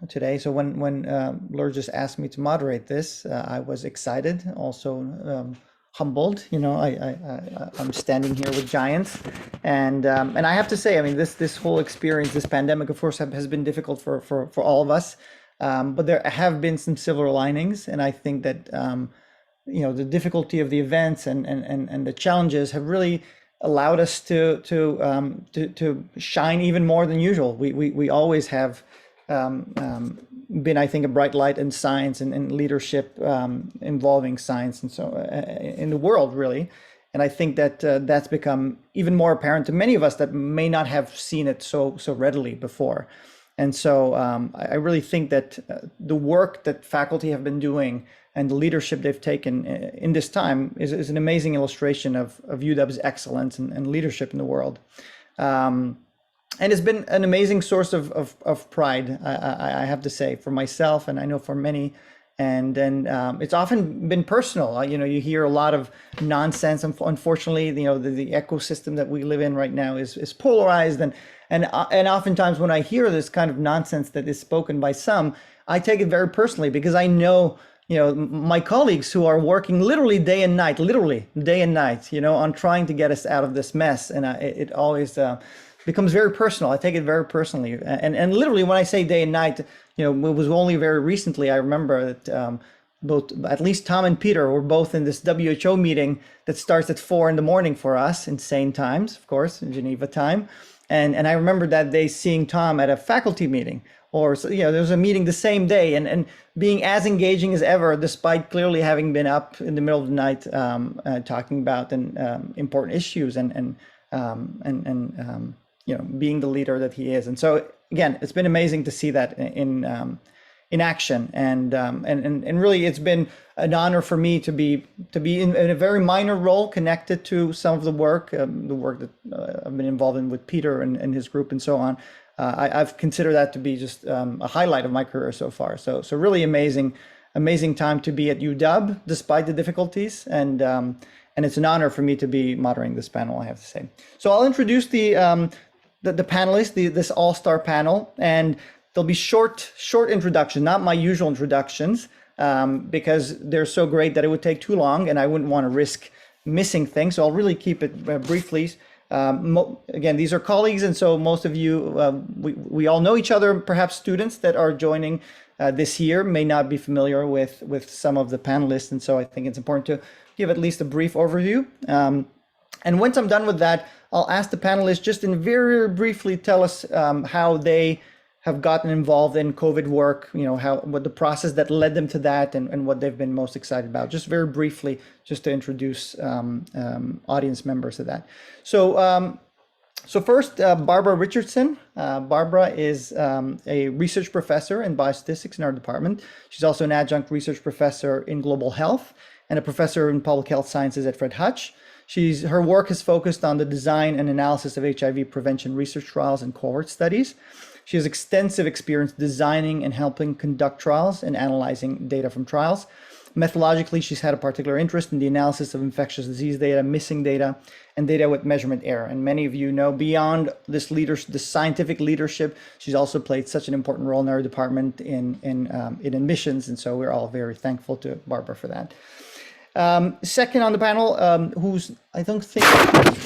today. So when Laura just asked me to moderate this, I was excited, also humbled. I'm standing here with giants, and I have to say, I mean, this whole experience, this pandemic, of course, has been difficult for all of us. But there have been some silver linings, and I think that the difficulty of the events and the challenges have really allowed us to shine even more than usual. We always have been, I think, a bright light in science and leadership involving science and so in the world, really. And I think that that's become even more apparent to many of us that may not have seen it so readily before. And so I really think that the work that faculty have been doing and the leadership they've taken in this time is an amazing illustration of UW's excellence and leadership in the world. And it's been an amazing source of pride, I have to say, for myself, and I know for many. And then it's often been personal. You hear a lot of nonsense. Unfortunately, the ecosystem that we live in right now is polarized, and oftentimes when I hear this kind of nonsense that is spoken by some, I take it very personally, because I know my colleagues who are working literally day and night, on trying to get us out of this mess, and it always becomes very personal. I take it very personally, and literally when I say day and night, it was only very recently I remember that both, at least Tom and Peter, were both in this WHO meeting that starts at 4 a.m. for us, insane times, of course, in Geneva time, and I remember that day seeing Tom at a faculty meeting, or there was a meeting the same day, and being as engaging as ever, despite clearly having been up in the middle of the night talking about important issues and being the leader that he is. And so again, it's been amazing to see that in action, and really it's been an honor for me to be in a very minor role connected to some of the work that I've been involved in with Peter and his group and so on. I've considered that to be just a highlight of my career so far. So really amazing time to be at UW despite the difficulties, and it's an honor for me to be moderating this panel, I have to say. So I'll introduce the panelists, this all-star panel, and there'll be short introductions, not my usual introductions, because they're so great that it would take too long, and I wouldn't want to risk missing things. So I'll really keep it briefly. Again, these are colleagues, and so most of you, we all know each other. Perhaps students that are joining this year may not be familiar with some of the panelists, and so I think it's important to give at least a brief overview. And once I'm done with that, I'll ask the panelists just in very briefly tell us how they have gotten involved in COVID work, what the process that led them to that, and what they've been most excited about. Just very briefly, just to introduce audience members to that. So first, Barbara Richardson. Barbara is a research professor in biostatistics in our department. She's also an adjunct research professor in global health and a professor in public health sciences at Fred Hutch. Her work is focused on the design and analysis of HIV prevention research trials and cohort studies. She has extensive experience designing and helping conduct trials and analyzing data from trials. Methodologically, she's had a particular interest in the analysis of infectious disease data, missing data, and data with measurement error. And many of you know, beyond this scientific leadership, she's also played such an important role in our department in admissions, and so we're all very thankful to Barbara for that. Second on the panel, who's I don't think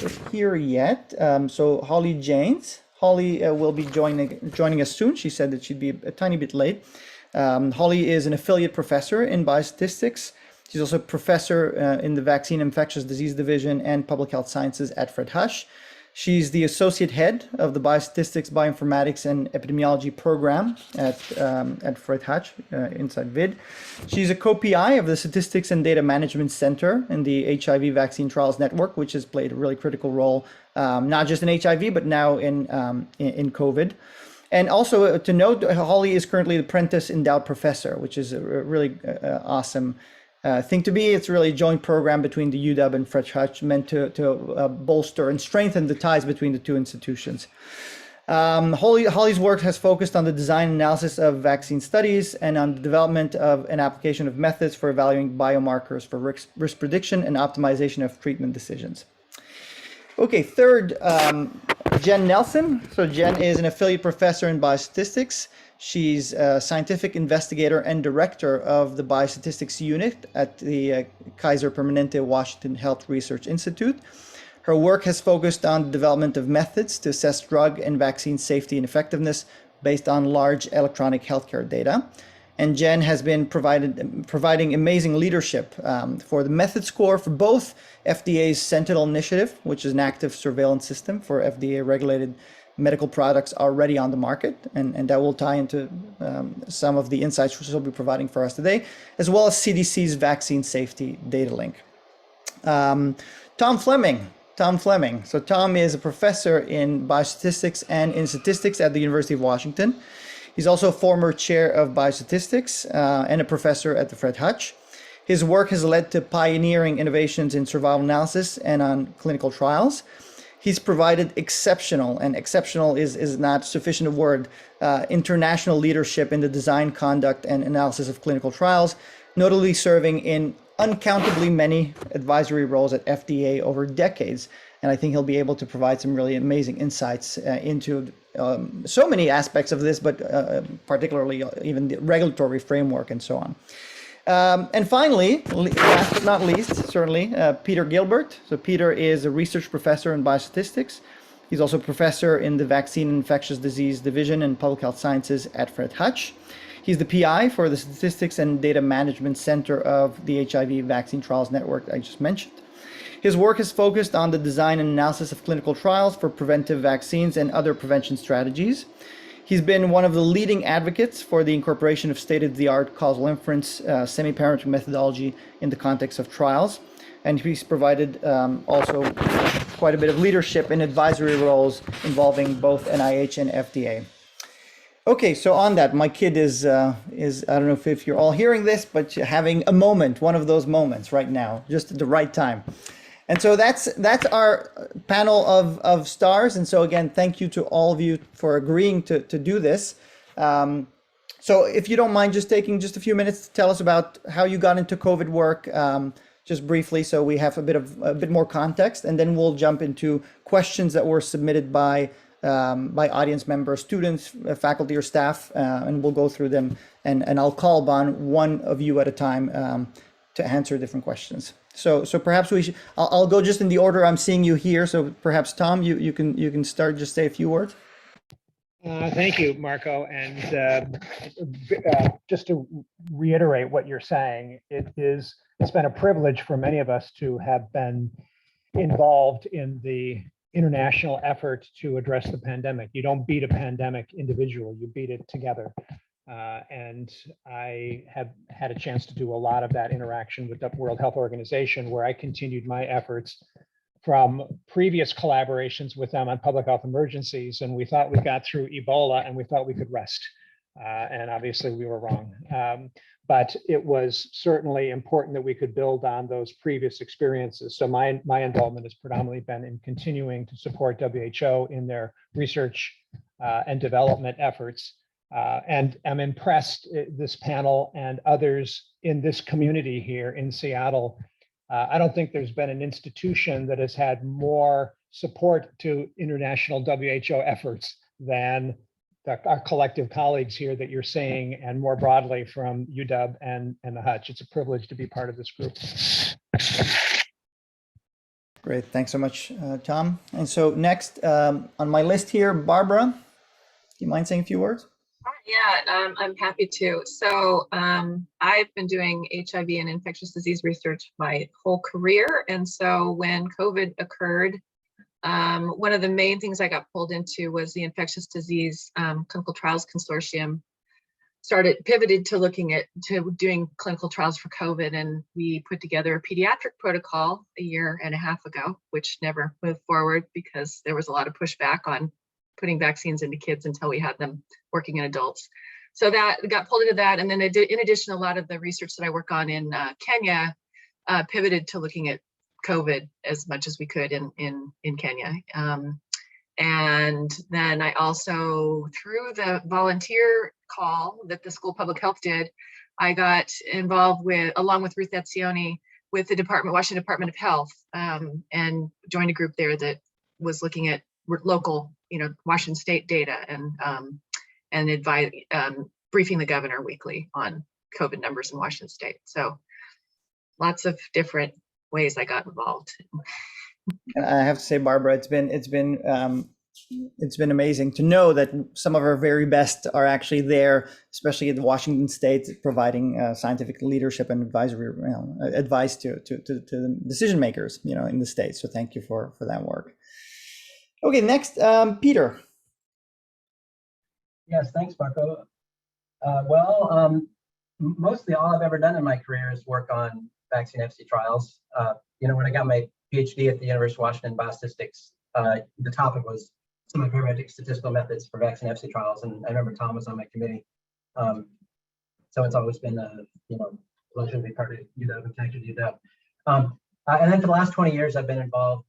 is here yet, so Holly Janes. Holly will be joining us soon. She said that she'd be a tiny bit late. Holly is an affiliate professor in biostatistics. She's also a professor in the Vaccine Infectious Disease Division and Public Health Sciences at Fred Hutch. She's the associate head of the Biostatistics, Bioinformatics, and Epidemiology program at Fred Hutch inside VID. She's a co-PI of the Statistics and Data Management Center in the HIV Vaccine Trials Network, which has played a really critical role, not just in HIV, but now in COVID. And also to note, Holly is currently the Prentice Endowed Professor, which is a really awesome thing to be. It's really a joint program between the UW and Fred Hutch, meant to bolster and strengthen the ties between the two institutions. Holly's work has focused on the design and analysis of vaccine studies and on the development of an application of methods for evaluating biomarkers for risk prediction and optimization of treatment decisions. Okay, third, Jen Nelson. So Jen is an affiliate professor in biostatistics. She's a scientific investigator and director of the Biostatistics Unit at the Kaiser Permanente Washington Health Research Institute. Her work has focused on the development of methods to assess drug and vaccine safety and effectiveness based on large electronic healthcare data. And Jen has been providing amazing leadership for the method score for both FDA's Sentinel initiative, which is an active surveillance system for FDA-regulated medical products already on the market, and that will tie into some of the insights she'll be providing for us today, as well as CDC's vaccine safety data link. Tom Fleming. So Tom is a professor in biostatistics and in statistics at the University of Washington. He's also a former chair of biostatistics and a professor at the Fred Hutch. His work has led to pioneering innovations in survival analysis and on clinical trials. He's provided exceptional, and exceptional is not sufficient a word, international leadership in the design, conduct, and analysis of clinical trials, notably serving in uncountably many advisory roles at FDA over decades. And I think he'll be able to provide some really amazing insights into so many aspects of this, but particularly even the regulatory framework and so on. And finally, last but not least, certainly, Peter Gilbert. So Peter is a research professor in biostatistics. He's also a professor in the Vaccine and Infectious Disease Division in Public Health Sciences at Fred Hutch. He's the PI for the Statistics and Data Management Center of the HIV Vaccine Trials Network I just mentioned. His work is focused on the design and analysis of clinical trials for preventive vaccines and other prevention strategies. He's been one of the leading advocates for the incorporation of state-of-the-art causal inference semi-parametric methodology in the context of trials. And he's provided also quite a bit of leadership in advisory roles involving both NIH and FDA. Okay, so on that, my kid is I don't know if you're all hearing this, but having a moment, one of those moments right now, just at the right time. And so that's our panel of stars. And so again, thank you to all of you for agreeing to do this. So if you don't mind just taking just a few minutes to tell us about how you got into COVID work, just briefly, so we have a bit more context, and then we'll jump into questions that were submitted by audience members, students, faculty, or staff, and we'll go through them, and I'll call upon one of you at a time to answer different questions. So perhaps I'll go just in the order I'm seeing you here. So perhaps Tom, you can start, just say a few words. Thank you, Marco. And just to reiterate what you're saying, it's been a privilege for many of us to have been involved in the international effort to address the pandemic. You don't beat a pandemic individually, you beat it together. And I have had a chance to do a lot of that interaction with the World Health Organization, where I continued my efforts from previous collaborations with them on public health emergencies. And we thought we got through Ebola and we thought we could rest. And obviously we were wrong. But it was certainly important that we could build on those previous experiences. So my involvement has predominantly been in continuing to support WHO in their research and development efforts. And I'm impressed, this panel and others in this community here in Seattle. I don't think there's been an institution that has had more support to international WHO efforts than our collective colleagues here that you're seeing, and more broadly from UW and the Hutch. It's a privilege to be part of this group. Great, thanks so much, Tom. And so next on my list here, Barbara, do you mind saying a few words? Yeah, I'm happy to. So I've been doing HIV and infectious disease research my whole career. And so when COVID occurred, one of the main things I got pulled into was the Infectious Disease Clinical Trials Consortium pivoted to doing clinical trials for COVID. And we put together a pediatric protocol a year and a half ago, which never moved forward because there was a lot of pushback on putting vaccines into kids until we had them working in adults. So that got pulled into that. And then in addition, a lot of the research that I work on in Kenya pivoted to looking at COVID as much as we could in Kenya. And then I also, through the volunteer call that the School of Public Health did, I got involved with, along with Ruth Etzioni, with the Washington Department of Health, and joined a group there that was looking at local, Washington state data, and briefing the governor weekly on COVID numbers in Washington State. So lots of different ways I got involved. And I have to say, Barbara, it's been amazing to know that some of our very best are actually there, especially in Washington State, providing scientific leadership and advisory advice to the decision makers, in the state. So thank you for that work. Okay, next, Peter. Yes, thanks, Marco. Mostly all I've ever done in my career is work on vaccine efficacy trials. When I got my PhD at the University of Washington Biostatistics, the topic was some parametric statistical methods for vaccine efficacy trials, and I remember Tom was on my committee. So it's always been a pleasure to be part of UW and connected to UW. And then for the last 20 years, I've been involved,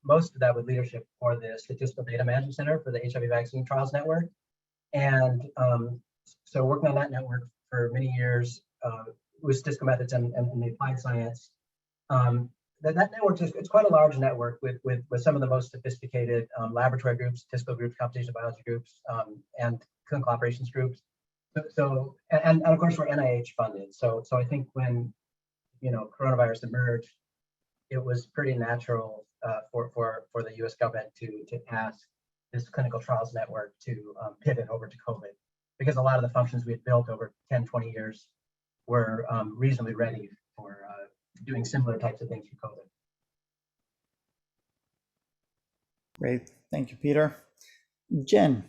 most of that with leadership for the Statistical Data Management Center for the HIV Vaccine Trials Network. And so working on that network for many years with statistical methods and the applied science. That network it's quite a large network with some of the most sophisticated laboratory groups, statistical groups, computational biology groups, and clinical operations groups. So and of course we're NIH funded. So I think when coronavirus emerged, it was pretty natural for the U.S. government to ask this clinical trials network to pivot over to COVID, because a lot of the functions we had built over 10, 20 years were reasonably ready for doing similar types of things for COVID. Great, thank you, Peter. Jen.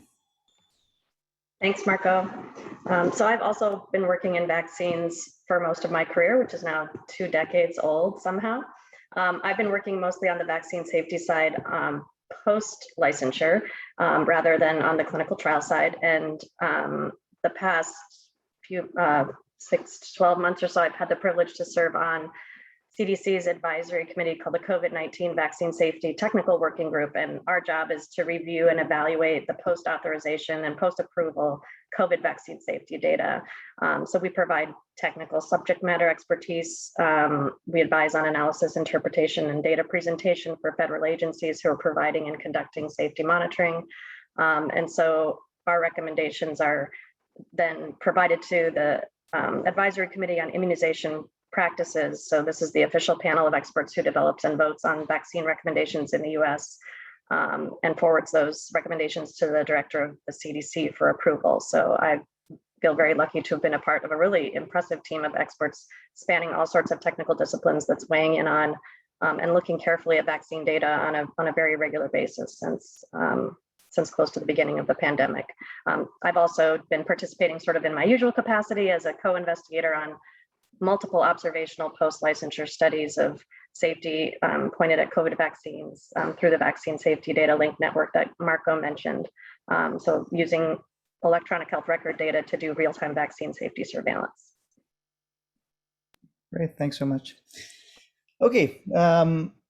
Thanks, Marco. So I've also been working in vaccines for most of my career, which is now 2 decades old somehow. I've been working mostly on the vaccine safety side post-licensure rather than on the clinical trial side. And the past few 6 to 12 months or so, I've had the privilege to serve on CDC's advisory committee called the COVID-19 Vaccine Safety Technical Working Group. And our job is to review and evaluate the post-authorization and post-approval COVID vaccine safety data. So we provide technical subject matter expertise. We advise on analysis, interpretation, and data presentation for federal agencies who are providing and conducting safety monitoring. And so our recommendations are then provided to the Advisory Committee on Immunization Practices. So this is the official panel of experts who develops and votes on vaccine recommendations in the US and forwards those recommendations to the director of the CDC for approval. So I feel very lucky to have been a part of a really impressive team of experts spanning all sorts of technical disciplines that's weighing in on and looking carefully at vaccine data on a very regular basis since close to the beginning of the pandemic. I've also been participating sort of in my usual capacity as a co-investigator on multiple observational post-licensure studies of safety pointed at COVID vaccines through the Vaccine Safety Data Link Network that Marco mentioned. So using electronic health record data to do real-time vaccine safety surveillance. Great, thanks so much. Okay,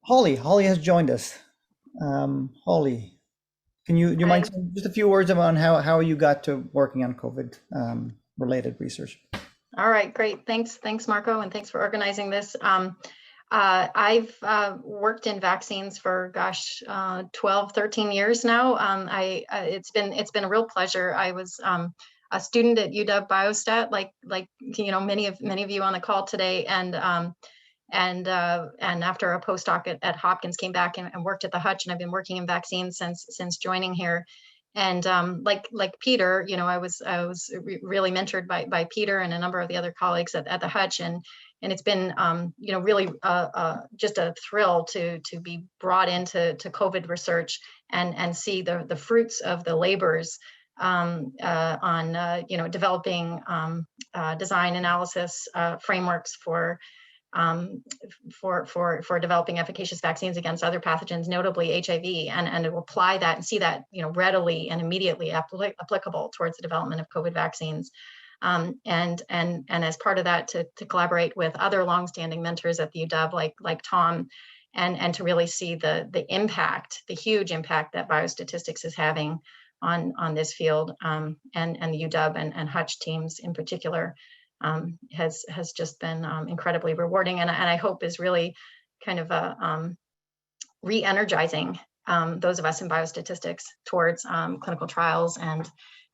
Holly has joined us. Holly, do you mind saying just a few words about how you got to working on COVID related research? All right, great. Thanks, Marco, and thanks for organizing this. I've worked in vaccines for 12, 13 years now. It's been a real pleasure. I was a student at UW Biostat, like many of you on the call today, and after a postdoc at Hopkins, came back and worked at the Hutch, and I've been working in vaccines since joining here. And like Peter, I was really mentored by Peter and a number of the other colleagues at the Hutch, and it's been really just a thrill to be brought into COVID research and see the fruits of the labors on developing design analysis frameworks for developing efficacious vaccines against other pathogens, notably HIV, and to apply that and see that readily and immediately applicable towards the development of COVID vaccines, and as part of that to collaborate with other longstanding mentors at the UW like Tom, and to really see the impact, the huge impact that biostatistics is having on this field, and the UW and Hutch teams in particular. Has just been incredibly rewarding, and I hope is really kind of re-energizing those of us in biostatistics towards clinical trials and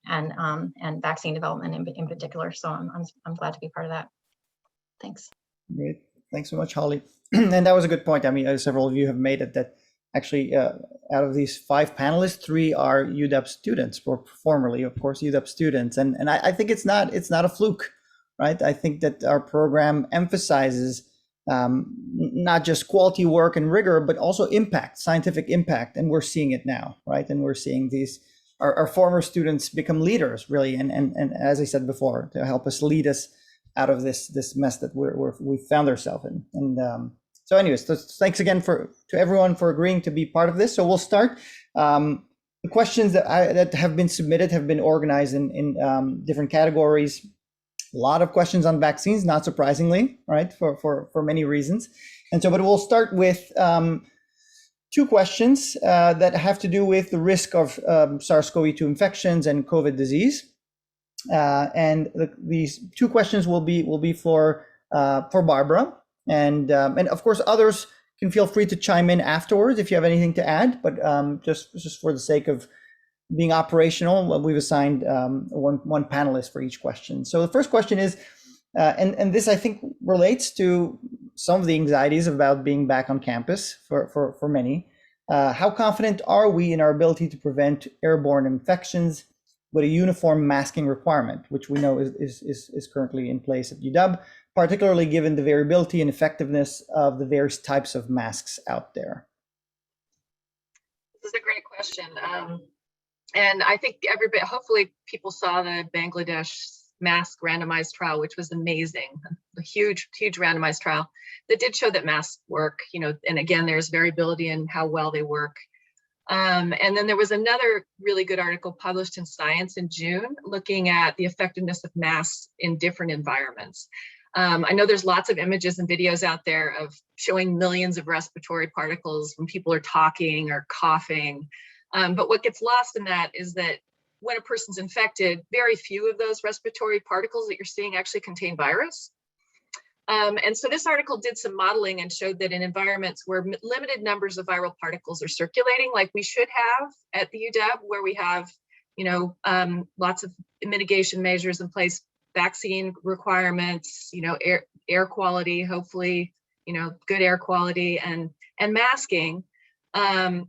and vaccine development in particular. So I'm glad to be part of that. Thanks. Great. Thanks so much, Holly. And that was a good point. I mean, several of you have made it that actually out of these 5 panelists, 3 are UW students, or formerly, of course, UW students. And I think it's not a fluke, right? I think that our program emphasizes not just quality work and rigor, but also impact, scientific impact. And we're seeing it now, right? And we're seeing these, our former students become leaders, really. And as I said before, to help us lead us out of this mess that we found ourselves in. And so anyways, thanks again to everyone for agreeing to be part of this. So we'll start. The questions that have been submitted have been organized in different categories. A lot of questions on vaccines, not surprisingly, right, for many reasons. And so, but we'll start with 2 questions that have to do with the risk of SARS-CoV-2 infections and COVID disease. And these 2 questions will be for Barbara, and of course others can feel free to chime in afterwards if you have anything to add. But just for the sake of being operational, we've assigned one panelist for each question. So the first question is, and this I think relates to some of the anxieties about being back on campus for many. How confident are we in our ability to prevent airborne infections with a uniform masking requirement, which we know is currently in place at UW, particularly given the variability and effectiveness of the various types of masks out there? This is a great question. And I think hopefully people saw the Bangladesh mask randomized trial, which was amazing, a huge randomized trial that did show that masks work, and again, there's variability in how well they work. And then there was another really good article published in Science in June looking at the effectiveness of masks in different environments. I know there's lots of images and videos out there of showing millions of respiratory particles when people are talking or coughing. But what gets lost in that is that when a person's infected, very few of those respiratory particles that you're seeing actually contain virus. And so this article did some modeling and showed that in environments where limited numbers of viral particles are circulating, like we should have at the UW, where we have, lots of mitigation measures in place, vaccine requirements, air quality, hopefully, good air quality and masking, and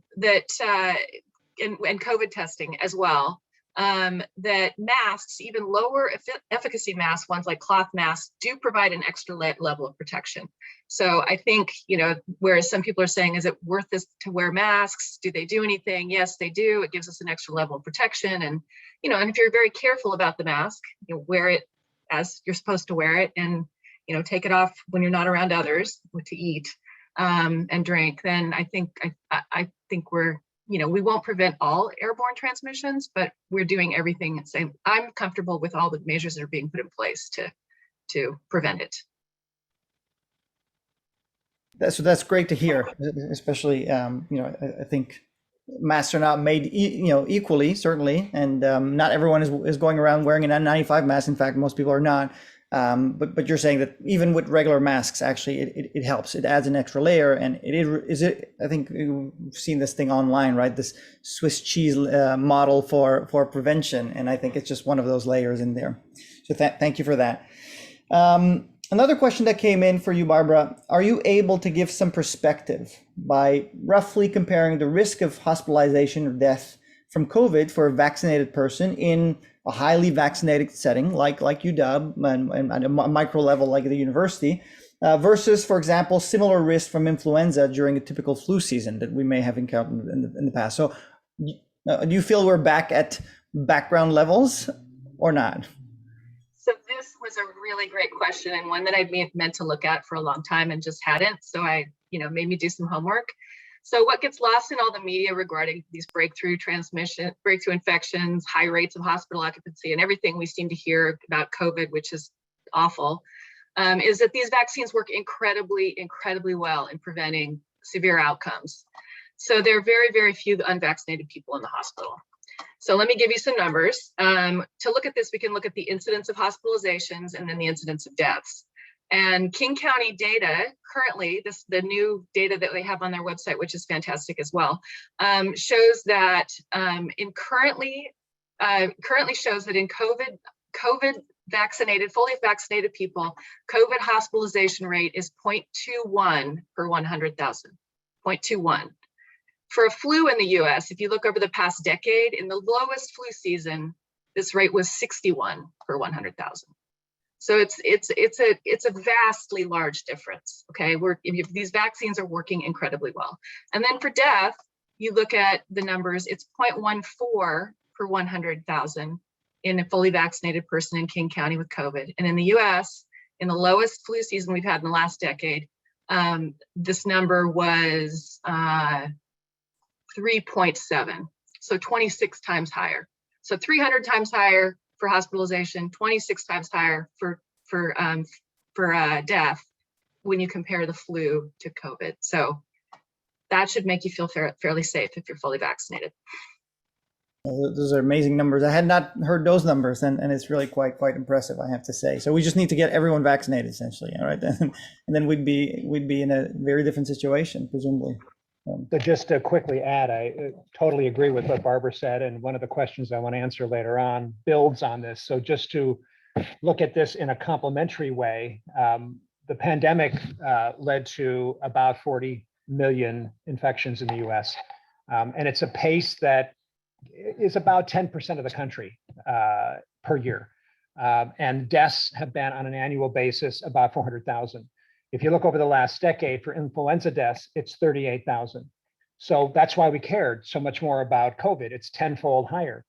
COVID testing as well. That masks, even lower efficacy masks, ones like cloth masks, do provide an extra level of protection. So I think, whereas some people are saying, is it worth this to wear masks? Do they do anything? Yes, they do. It gives us an extra level of protection. And, and if you're very careful about the mask, wear it as you're supposed to wear it, and, take it off when you're not around others to eat and drink, then I think we're, we won't prevent all airborne transmissions, but we're doing everything the same. I'm comfortable with all the measures that are being put in place to prevent it. That's great to hear, especially, I think masks are not made, equally, certainly. And not everyone is going around wearing an N95 mask. In fact, most people are not. But you're saying that even with regular masks, actually, it helps. It adds an extra layer, and I think you've seen this thing online, right? This Swiss cheese model for prevention, and I think it's just one of those layers in there. So thank you for that. Another question that came in for you, Barbara: are you able to give some perspective by roughly comparing the risk of hospitalization or death from COVID for a vaccinated person in a highly vaccinated setting like UW and at a micro level like the university versus, for example, similar risk from influenza during a typical flu season that we may have encountered in the past? So do you feel we're back at background levels or not? So this was a really great question, and one that I've meant to look at for a long time and just hadn't. So I, made me do some homework. So what gets lost in all the media regarding these breakthrough infections, high rates of hospital occupancy, and everything we seem to hear about COVID, which is awful, is that these vaccines work incredibly, incredibly well in preventing severe outcomes. So there are very, very few unvaccinated people in the hospital. So let me give you some numbers. To look at this, we can look at the incidence of hospitalizations and then the incidence of deaths. And King County data currently, the new data that they have on their website, which is fantastic as well, shows that in currently currently shows that in COVID vaccinated, fully vaccinated people, COVID hospitalization rate is 0.21 per 100,000, 0.21. For a flu in the US, if you look over the past decade, in the lowest flu season, this rate was 61 per 100,000. So it's a vastly large difference. Okay, these vaccines are working incredibly well. And then for death, you look at the numbers, it's 0.14 per 100,000 in a fully vaccinated person in King County with COVID. And in the US, in the lowest flu season we've had in the last decade, this number was 3.7, so 26 times higher. So 300 times higher for hospitalization, 26 times higher for death when you compare the flu to COVID. So that should make you feel fairly safe if you're fully vaccinated. Those are amazing numbers. I had not heard those numbers, and it's really quite impressive, I have to say. So we just need to get everyone vaccinated, essentially, all right? And then we'd be in a very different situation, presumably. So just to quickly add, I totally agree with what Barbara said, and one of the questions I want to answer later on builds on this. So just to look at this in a complementary way, the pandemic led to about 40 million infections in the US. And it's a pace that is about 10% of the country per year. And deaths have been on an annual basis about 400,000. If you look over the last decade for influenza deaths, it's 38,000. So that's why we cared so much more about COVID. It's tenfold higher.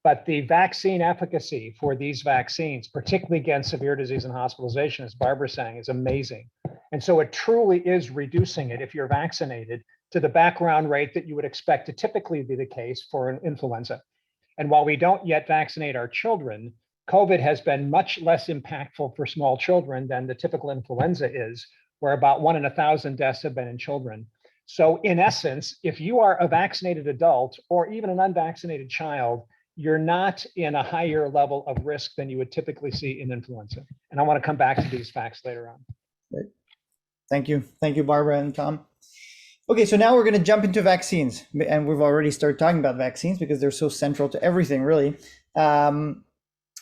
But the vaccine efficacy for these vaccines, particularly against severe disease and hospitalization, as Barbara's saying, is amazing. And so it truly is reducing it, if you're vaccinated, to the background rate that you would expect to typically be the case for an influenza. And while we don't yet vaccinate our children, COVID has been much less impactful for small children than the typical influenza is, where about 1 in 1,000 deaths have been in children. So in essence, if you are a vaccinated adult or even an unvaccinated child, you're not in a higher level of risk than you would typically see in influenza. And I want to come back to these facts later on. Great. Thank you. Thank you, Barbara and Tom. Okay, so now we're going to jump into vaccines. And we've already started talking about vaccines because they're so central to everything, really.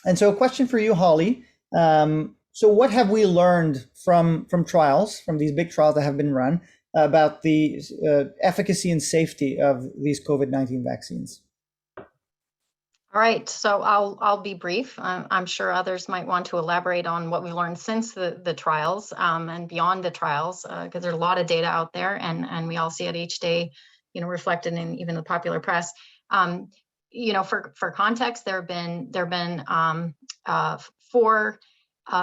And so a question for you, Holly. So what have we learned from trials, from these big trials that have been run, about the efficacy and safety of these COVID-19 vaccines? All right, so I'll be brief. I'm sure others might want to elaborate on what we learned since the trials and beyond the trials, because there's a lot of data out there, and we all see it each day, reflected in even the popular press. For context, there have been 4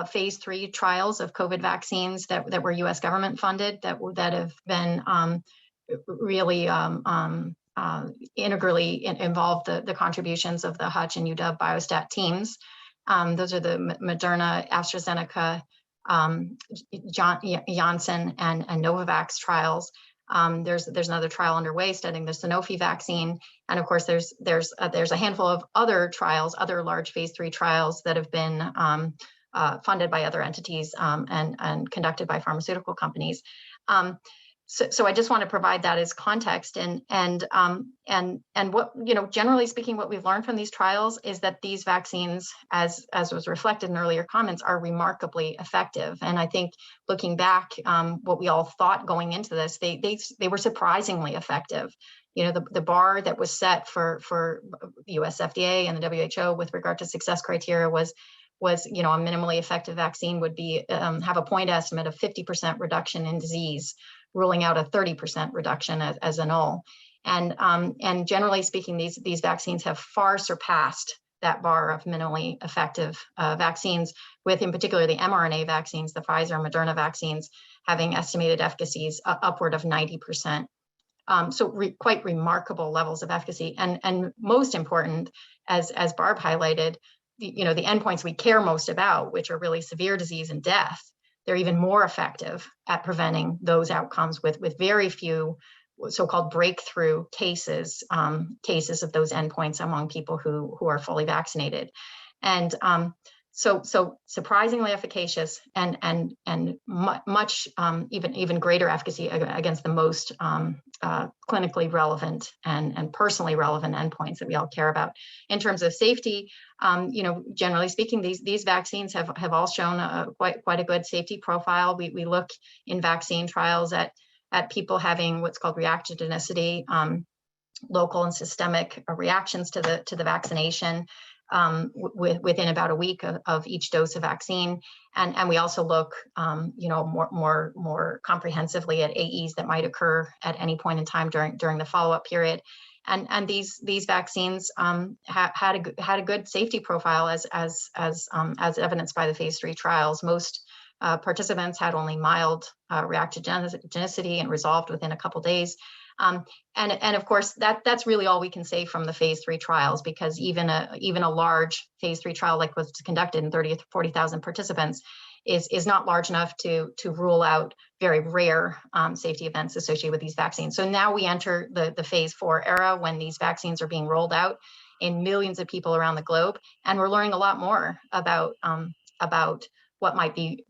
phase 3 trials of COVID vaccines that were U.S. government funded that have been really integrally involved the contributions of the Hutch and UW Biostat teams. Those are the Moderna, AstraZeneca, Janssen, and Novavax trials. There's another trial underway studying the Sanofi vaccine, and of course there's a handful of other trials, other large phase 3 trials that have been funded by other entities and conducted by pharmaceutical companies. So I just want to provide that as context, and what, generally speaking, what we've learned from these trials is that these vaccines, as was reflected in earlier comments, are remarkably effective. And I think looking back, what we all thought going into this, they were surprisingly effective. The bar that was set for the US FDA and the WHO with regard to success criteria was a minimally effective vaccine would be have a point estimate of 50% reduction in disease, ruling out a 30% reduction as a null. And generally speaking, these vaccines have far surpassed that bar of minimally effective vaccines, with in particular the mRNA vaccines, the Pfizer and Moderna vaccines, having estimated efficacies upward of 90%. So quite remarkable levels of efficacy. And most important, as Barb highlighted, the endpoints we care most about, which are really severe disease and death, they're even more effective at preventing those outcomes with very few so-called breakthrough cases of those endpoints among people who are fully vaccinated. And so surprisingly efficacious and much even greater efficacy against the most clinically relevant and personally relevant endpoints that we all care about. In terms of safety, generally speaking, these vaccines have all shown quite a good safety profile. We look in vaccine trials at people having what's called reactogenicity, local and systemic reactions to the vaccination within about a week of each dose of vaccine, and we also look, more comprehensively at AEs that might occur at any point in time during the follow-up period, and these vaccines had a good safety profile as evidenced by the phase 3 trials. Most participants had only mild reactogenicity and resolved within a couple days. And of course, that's really all we can say from the phase 3 trials, because even a large phase 3 trial like was conducted in 30 to 40,000 participants is not large enough to rule out very rare safety events associated with these vaccines. So now we enter the phase 4 era, when these vaccines are being rolled out in millions of people around the globe, and we're learning a lot more about what might be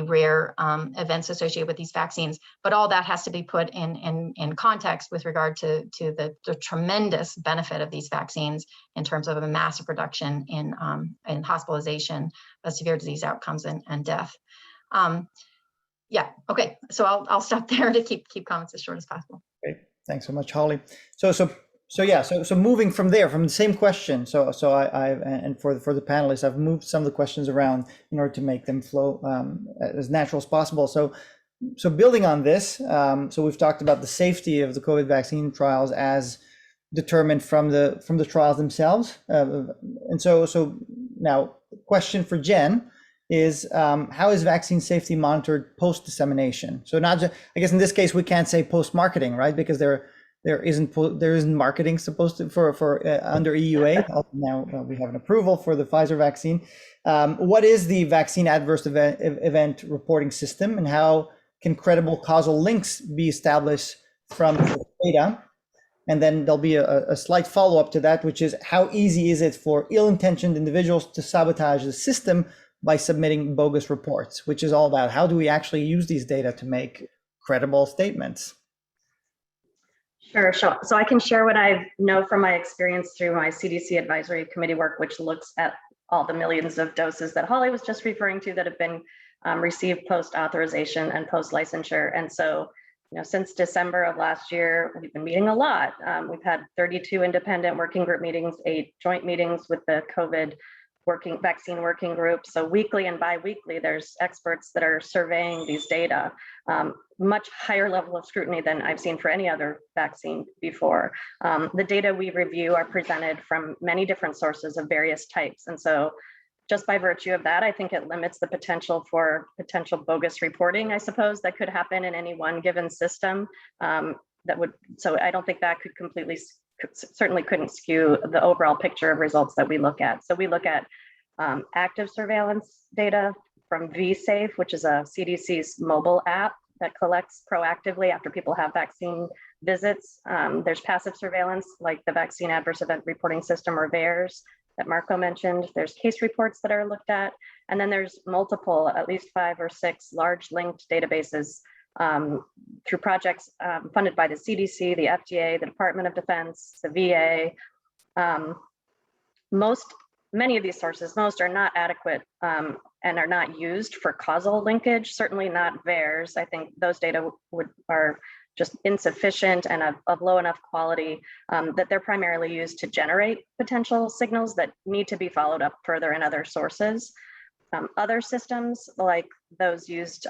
rare events associated with these vaccines. But all that has to be put in context with regard to the tremendous benefit of these vaccines in terms of a massive reduction in hospitalization, severe disease outcomes, and death. Okay, so I'll stop there to keep comments as short as possible. Great, thanks so much, Holly. So moving from there, from the same question. So I and for the panelists, I've moved some of the questions around in order to make them flow as natural as possible. So building on this, so we've talked about the safety of the COVID vaccine trials as determined from the trials themselves, and so now question for Jen is, how is vaccine safety monitored post dissemination? So not just, I guess in this case we can't say post marketing, right? Because there isn't marketing supposed to for under EUA. Now we have an approval for the Pfizer vaccine. What is the vaccine adverse event reporting system, and how can credible causal links be established from the data? And then there'll be a slight follow-up to that, which is, how easy is it for ill-intentioned individuals to sabotage the system by submitting bogus reports, which is all about how do we actually use these data to make credible statements? Sure. So I can share what I know from my experience through my CDC advisory committee work, which looks at all the millions of doses that Holly was just referring to that have been received post-authorization and post-licensure. And so, since December of last year, we've been meeting a lot. We've had 32 independent working group meetings, 8 joint meetings with the COVID vaccine working group. So weekly and bi-weekly, there's experts that are surveying these data, much higher level of scrutiny than I've seen for any other vaccine before. The data we review are presented from many different sources of various types. And so just by virtue of that, I think it limits the potential for potential bogus reporting, I suppose, that could happen in any one given system. So I don't think that could certainly couldn't skew the overall picture of results that we look at. So we look at active surveillance data from vSafe, which is a CDC's mobile app that collects proactively after people have vaccine visits. There's passive surveillance, like the Vaccine Adverse Event Reporting System, or VAERS, that Marco mentioned. There's case reports that are looked at. And then there's multiple, at least 5 or 6 large linked databases through projects funded by the CDC, the FDA, the Department of Defense, the VA. Many of these sources, most are not adequate and are not used for causal linkage, certainly not VAERS. I think those data are just insufficient and of low enough quality that they're primarily used to generate potential signals that need to be followed up further in other sources. Other systems, like those used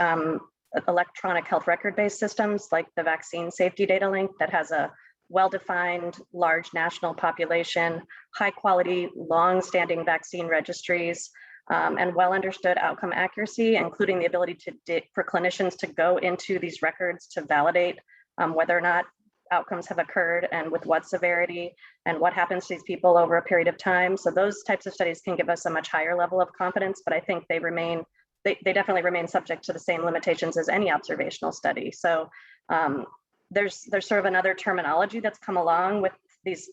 electronic health record-based systems, like the Vaccine Safety Data Link, that has a well-defined, large national population, high-quality, long-standing vaccine registries, and well-understood outcome accuracy, including the ability for clinicians to go into these records to validate whether or not outcomes have occurred and with what severity and what happens to these people over a period of time. So those types of studies can give us a much higher level of confidence, but I think they definitely remain subject to the same limitations as any observational study. So there's sort of another terminology that's come along with this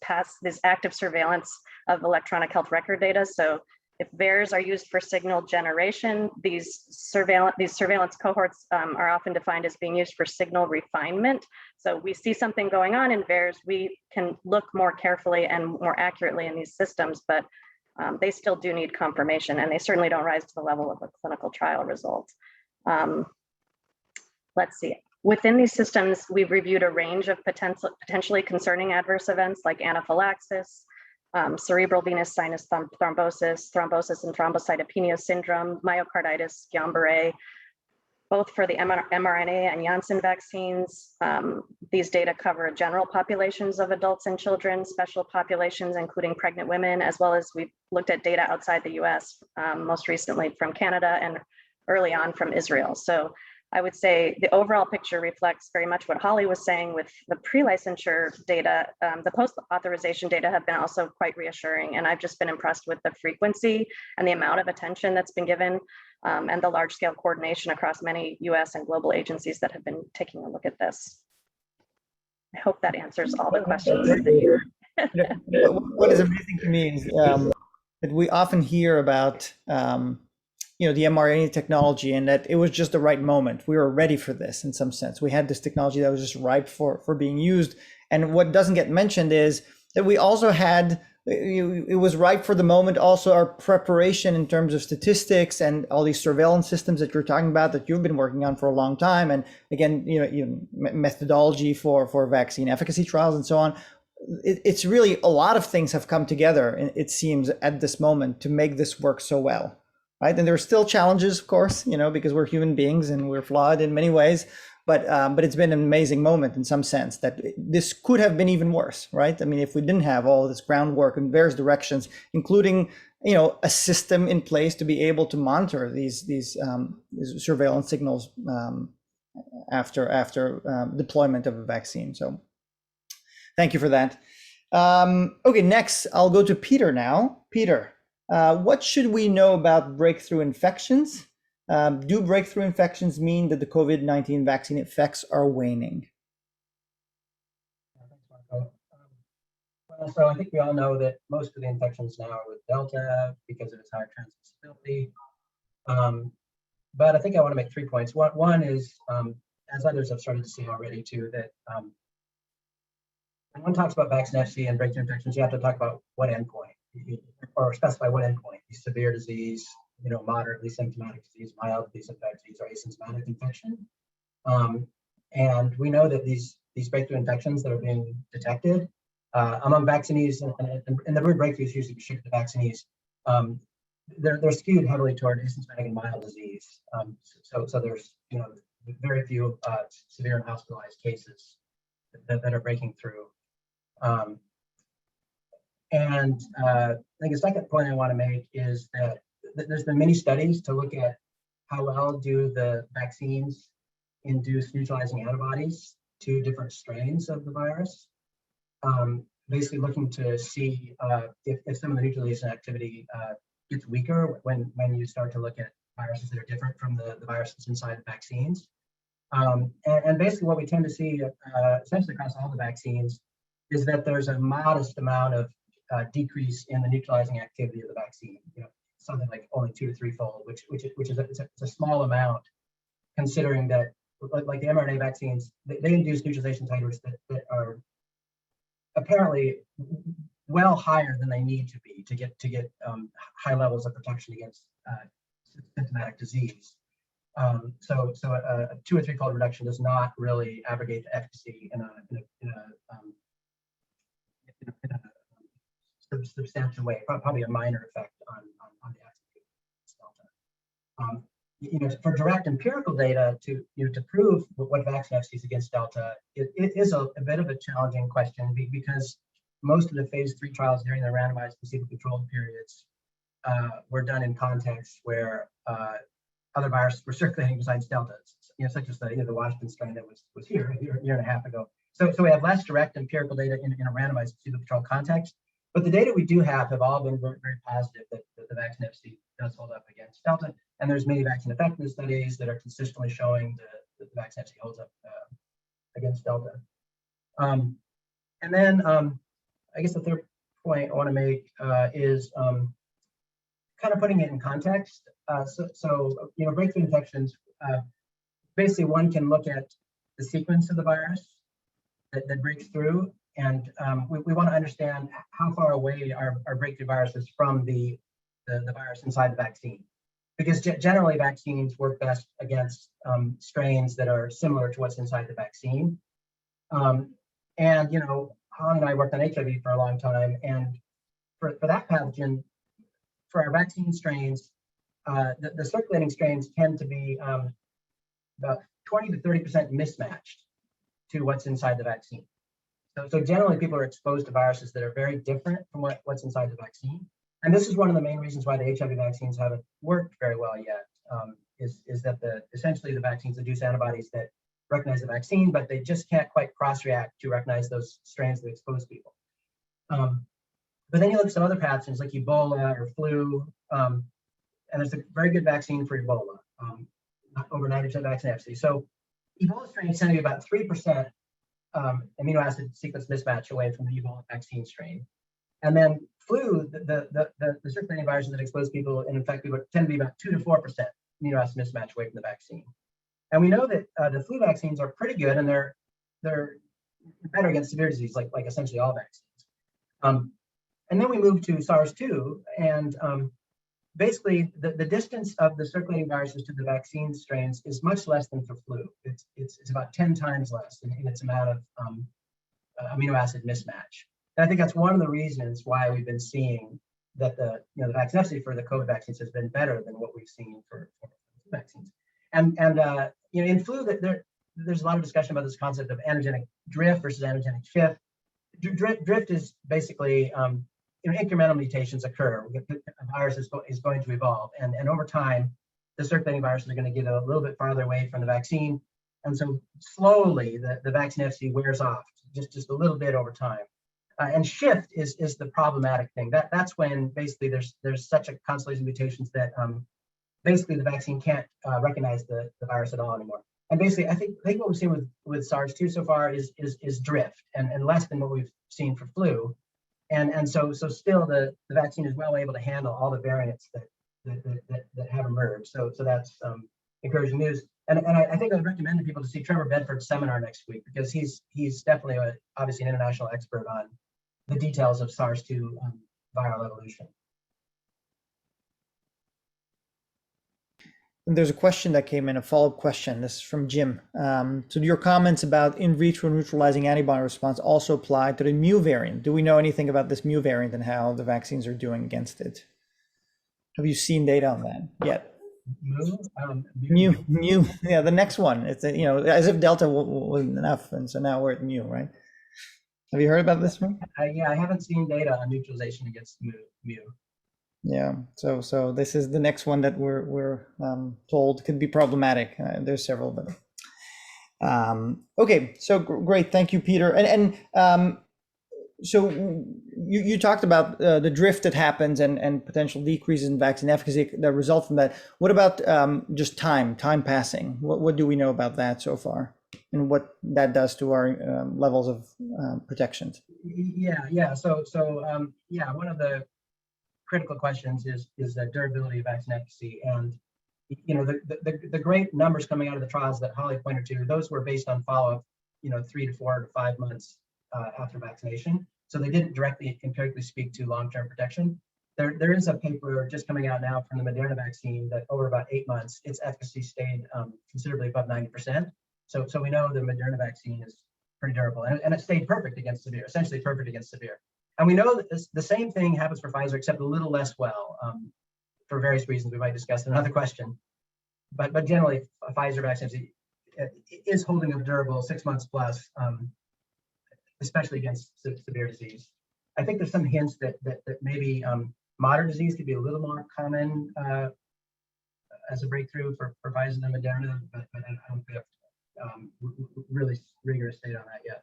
active surveillance of electronic health record data. So If VAERS are used for signal generation, these surveillance cohorts are often defined as being used for signal refinement. So we see something going on in VAERS, we can look more carefully and more accurately in these systems, but they still do need confirmation, and they certainly don't rise to the level of a clinical trial result. Let's see. Within these systems, we've reviewed a range of potentially concerning adverse events like anaphylaxis, cerebral venous sinus thrombosis, thrombosis and thrombocytopenia syndrome, myocarditis, Guillain-Barré, both for the mRNA and Janssen vaccines. These data cover general populations of adults and children, special populations, including pregnant women, as well as we've looked at data outside the US, most recently from Canada and early on from Israel. So I would say the overall picture reflects very much what Holly was saying with the pre-licensure data. The post-authorization data have been also quite reassuring, and I've just been impressed with the frequency and the amount of attention that's been given, and the large-scale coordination across many US and global agencies that have been taking a look at this. I hope that answers all the questions. What is amazing to me is that we often hear about the mRNA technology, and that it was just the right moment. We were ready for this in some sense. We had this technology that was just ripe for being used. And what doesn't get mentioned is that we also had, it was ripe for the moment, also our preparation in terms of statistics and all these surveillance systems that you're talking about that you've been working on for a long time. And again, methodology for vaccine efficacy trials and so on. It's really a lot of things have come together, it seems, at this moment to make this work so well. Right, and there are still challenges, of course, because we're human beings and we're flawed in many ways. But it's been an amazing moment in some sense that this could have been even worse, right? I mean, if we didn't have all this groundwork in various directions, including a system in place to be able to monitor these surveillance signals after deployment of a vaccine. So, thank you for that. Okay, next I'll go to Peter now. Peter. What should we know about breakthrough infections? Do breakthrough infections mean that the COVID-19 vaccine effects are waning? Thanks, Marco. Well, so I think we all know that most of the infections now are with Delta because of its higher transmissibility. But I think I want to make 3 points. One is, as others have started to see already too, that when one talks about vaccine efficacy and breakthrough infections, you have to talk about what endpoint, or specify what endpoint: severe disease, moderately symptomatic disease, mildly symptomatic disease, or asymptomatic infection. And we know that these breakthrough infections that are being detected among vaccinees, and the word breakthrough is usually restricted to vaccinees, they're skewed heavily toward asymptomatic and mild disease. So there's very few severe and hospitalized cases that are breaking through. And I think a second point I want to make is that there's been many studies to look at how well do the vaccines induce neutralizing antibodies to different strains of the virus. Basically looking to see if some of the neutralization activity gets weaker when you start to look at viruses that are different from the viruses inside the vaccines. And basically what we tend to see essentially across all the vaccines is that there's a modest amount of decrease in the neutralizing activity of the vaccine, something like only 2 to 3-fold, which is a small amount, considering that like the mRNA vaccines, they induce neutralization titers that are apparently well higher than they need to be to get high levels of protection against symptomatic disease. So a 2 or 3-fold reduction does not really abrogate the efficacy in a substantial way. Probably a minor effect on the activity against Delta. For direct empirical data to prove what vaccine efficacy is against Delta, it is a bit of a challenging question because most of the phase 3 trials during the randomized placebo-controlled periods were done in contexts where other viruses were circulating besides Delta, such as the Washington strain that was here a year and a half ago. So we have less direct empirical data in a randomized placebo-controlled context, but the data we do have all been very, very positive that the vaccine efficacy does hold up against Delta, and there's many vaccine effectiveness studies that are consistently showing that the vaccine efficacy holds up against Delta. And then I guess the third point I want to make is kind of putting it in context, breakthrough infections, basically one can look at the sequence of the virus that breaks through, and we want to understand how far away our breakthrough virus is from the virus inside the vaccine. Because generally vaccines work best against strains that are similar to what's inside the vaccine. And, Holly and I worked on HIV for a long time, and for that pathogen, for our vaccine strains, the circulating strains tend to be about 20 to 30% mismatched to what's inside the vaccine. So generally people are exposed to viruses that are very different from what's inside the vaccine. And this is one of the main reasons why the HIV vaccines haven't worked very well yet, is that essentially the vaccines induce antibodies that recognize the vaccine, but they just can't quite cross-react to recognize those strains that expose people. But then you look at some other pathogens like Ebola or flu, and there's a very good vaccine for Ebola, over 90% vaccine efficacy. So Ebola strains tend to be about 3% amino acid sequence mismatch away from the Ebola vaccine strain. And then flu, the circulating viruses that expose people and infect people tend to be about 2 to 4% amino acid mismatch away from the vaccine. And we know that the flu vaccines are pretty good, and they're better against severe disease, like essentially all vaccines. And then we move to SARS-2, and basically the distance of the circulating viruses to the vaccine strains is much less than for flu. It's about 10 times less in its amount of amino acid mismatch. And I think that's one of the reasons why we've been seeing that the vaccine efficacy for the COVID vaccines has been better than what we've seen for vaccines. And in flu, there's a lot of discussion about this concept of antigenic drift versus antigenic shift. Drift is basically incremental mutations occur. A virus is going to evolve, and over time, the circulating viruses are going to get a little bit farther away from the vaccine, and so slowly the vaccine efficacy wears off just a little bit over time. And shift is the problematic thing. That's when basically there's such a constellation of mutations that basically the vaccine can't recognize the virus at all anymore. And basically, I think what we've seen with SARS-2 so far is drift and less than what we've seen for flu. And so still the vaccine is well able to handle all the variants that have emerged. So that's encouraging news. And I think I would recommend to people to see Trevor Bedford's seminar next week, because he's definitely obviously an international expert on the details of SARS-2 viral evolution. And there's a question that came in, a follow-up question. This is from Jim. So your comments about in vitro neutralizing antibody response also apply to the mu variant. Do we know anything about this mu variant and how the vaccines are doing against it? Have you seen data on that yet? Mu. Yeah, the next one. It's as if Delta wasn't enough, and so now we're at mu, right? Have you heard about this one? Yeah, I haven't seen data on neutralization against mu. Yeah, so this is the next one that we're told could be problematic. There's several of them. Okay, so great, thank you, Peter. And so you talked about the drift that happens and potential decreases in vaccine efficacy that result from that. What about just time passing? What do we know about that so far, and what that does to our levels of protections? Yeah. So one of the critical questions is the durability of vaccine efficacy, and the great numbers coming out of the trials that Holly pointed to, those were based on follow-up 3 to 4 to 5 months after vaccination, so they didn't directly empirically speak to long-term protection. There is a paper just coming out now from the Moderna vaccine that over about 8 months its efficacy stayed considerably above 90%. So we know the Moderna vaccine is pretty durable, and it stayed perfect against severe, essentially perfect against severe. And we know that the same thing happens for Pfizer, except a little less well, for various reasons we might discuss in another question. But generally, a Pfizer vaccine is holding up durable 6 months plus, especially against severe disease. I think there's some hints that maybe moderate disease could be a little more common as a breakthrough for Pfizer than Moderna, but I don't think we have really rigorous data on that yet.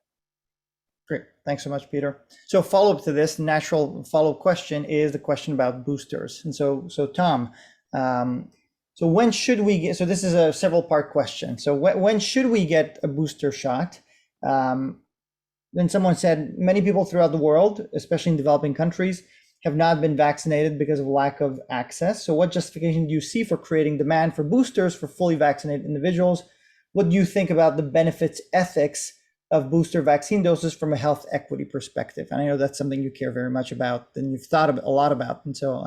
Great, thanks so much, Peter. So follow-up to this, natural follow-up question is the question about boosters. And so Tom, so when should we get, so this is a several-part question. So when should we get a booster shot? Then someone said many people throughout the world, especially in developing countries, have not been vaccinated because of lack of access. So what justification do you see for creating demand for boosters for fully vaccinated individuals? What do you think about the benefits ethics of booster vaccine doses from a health equity perspective? And I know that's something you care very much about and you've thought a lot about. And so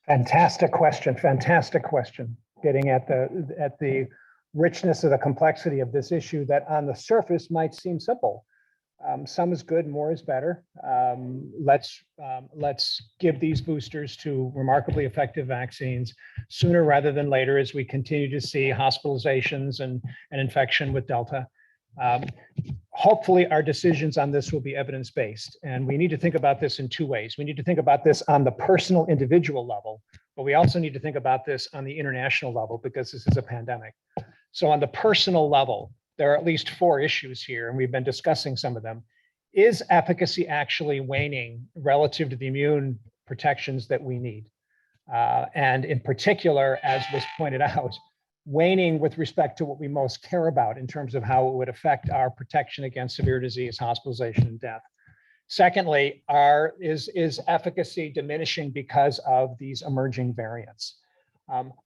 Fantastic question. Fantastic question. Getting at the richness of the complexity of this issue that on the surface might seem simple. Some is good, more is better. Let's give these boosters to remarkably effective vaccines sooner rather than later as we continue to see hospitalizations and infection with Delta. Hopefully our decisions on this will be evidence-based, and we need to think about this in two ways. We need to think about this on the personal individual level, but we also need to think about this on the international level because this is a pandemic. So on the personal level, there are at least 4 issues here, and we've been discussing some of them. Is efficacy actually waning relative to the immune protections that we need? And in particular, as was pointed out, waning with respect to what we most care about in terms of how it would affect our protection against severe disease, hospitalization, and death. Secondly, is efficacy diminishing because of these emerging variants?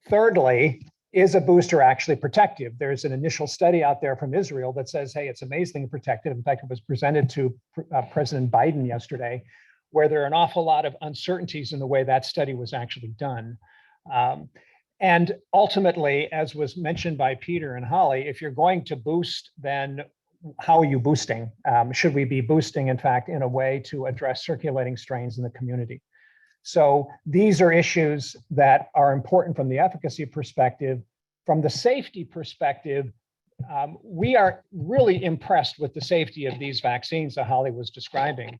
Thirdly, is a booster actually protective? There's an initial study out there from Israel that says, hey, it's amazingly protective. In fact, it was presented to President Biden yesterday, where there are an awful lot of uncertainties in the way that study was actually done. And ultimately, as was mentioned by Peter and Holly, if you're going to boost, then how are you boosting? Should we be boosting, in fact, in a way to address circulating strains in the community? So these are issues that are important from the efficacy perspective. From the safety perspective, we are really impressed with the safety of these vaccines that Holly was describing,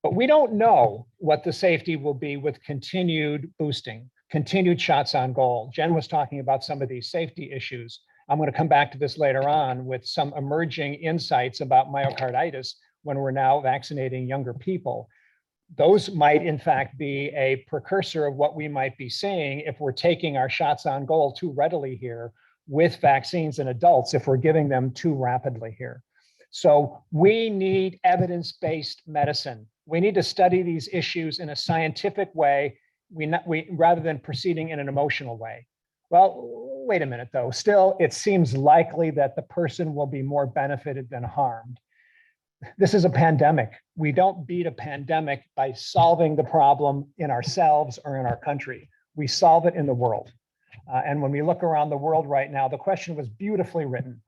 but we don't know what the safety will be with continued boosting, continued shots on goal. Jen was talking about some of these safety issues. I'm going to come back to this later on with some emerging insights about myocarditis when we're now vaccinating younger people. Those might, in fact, be a precursor of what we might be seeing if we're taking our shots on goal too readily here with vaccines in adults, if we're giving them too rapidly here. So we need evidence-based medicine. We need to study these issues in a scientific way, rather than proceeding in an emotional way. Well, wait a minute, though. Still, it seems likely that the person will be more benefited than harmed. This is a pandemic. We don't beat a pandemic by solving the problem in ourselves or in our country. We solve it in the world. And when we look around the world right now, the question was beautifully written.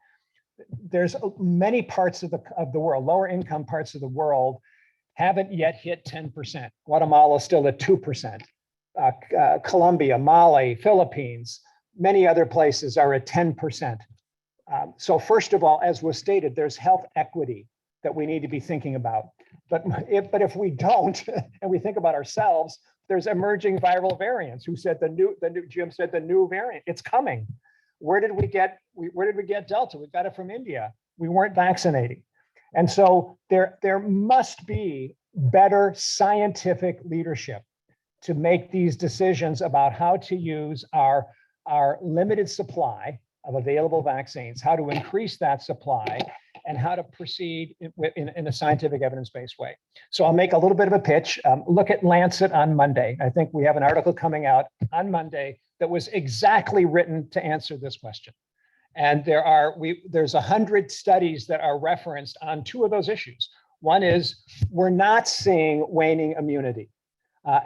There's many parts of the world, lower income parts of the world, haven't yet hit 10%. Guatemala is still at 2%. Colombia, Mali, Philippines, many other places are at 10%. So first of all, as was stated, there's health equity that we need to be thinking about. But if we don't, and we think about ourselves, there's emerging viral variants. Who said Jim said the new variant? It's coming. Where did we get Delta? We got it from India. We weren't vaccinating. And so there must be better scientific leadership to make these decisions about how to use our limited supply of available vaccines, how to increase that supply, and how to proceed in a scientific evidence-based way. So I'll make a little bit of a pitch. Look at Lancet on Monday. I think we have an article coming out on Monday that was exactly written to answer this question. And there's 100 studies that are referenced on 2 of those issues. One is we're not seeing waning immunity.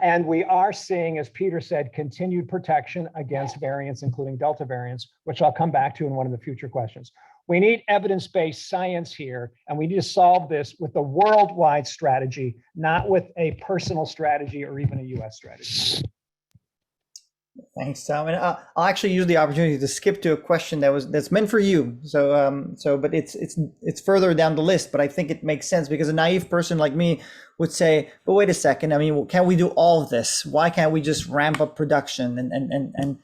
And we are seeing, as Peter said, continued protection against variants, including Delta variants, which I'll come back to in one of the future questions. We need evidence-based science here, and we need to solve this with a worldwide strategy, not with a personal strategy or even a US strategy. Thanks, Tom. And I'll actually use the opportunity to skip to a question that's meant for you. But it's further down the list, but I think it makes sense because a naive person like me would say, but wait a second, I mean, can we do all of this? Why can't we just ramp up production and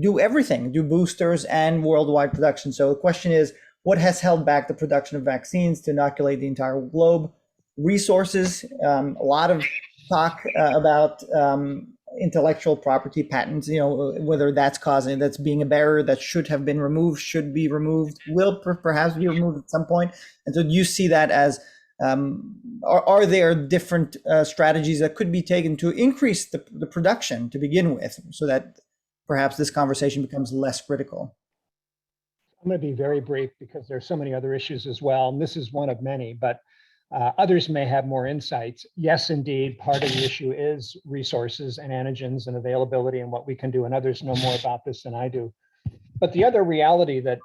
do everything, do boosters and worldwide production? So the question is, what has held back the production of vaccines to inoculate the entire globe? Resources, a lot of talk about intellectual property patents, whether that's being a barrier that should have been removed, should be removed, will perhaps be removed at some point. And so do you see that as Are there different strategies that could be taken to increase the production to begin with, so that perhaps this conversation becomes less critical? I'm going to be very brief because there's so many other issues as well, and this is one of many, but others may have more insights. Yes, indeed, part of the issue is resources and antigens and availability and what we can do, and others know more about this than I do. But the other reality that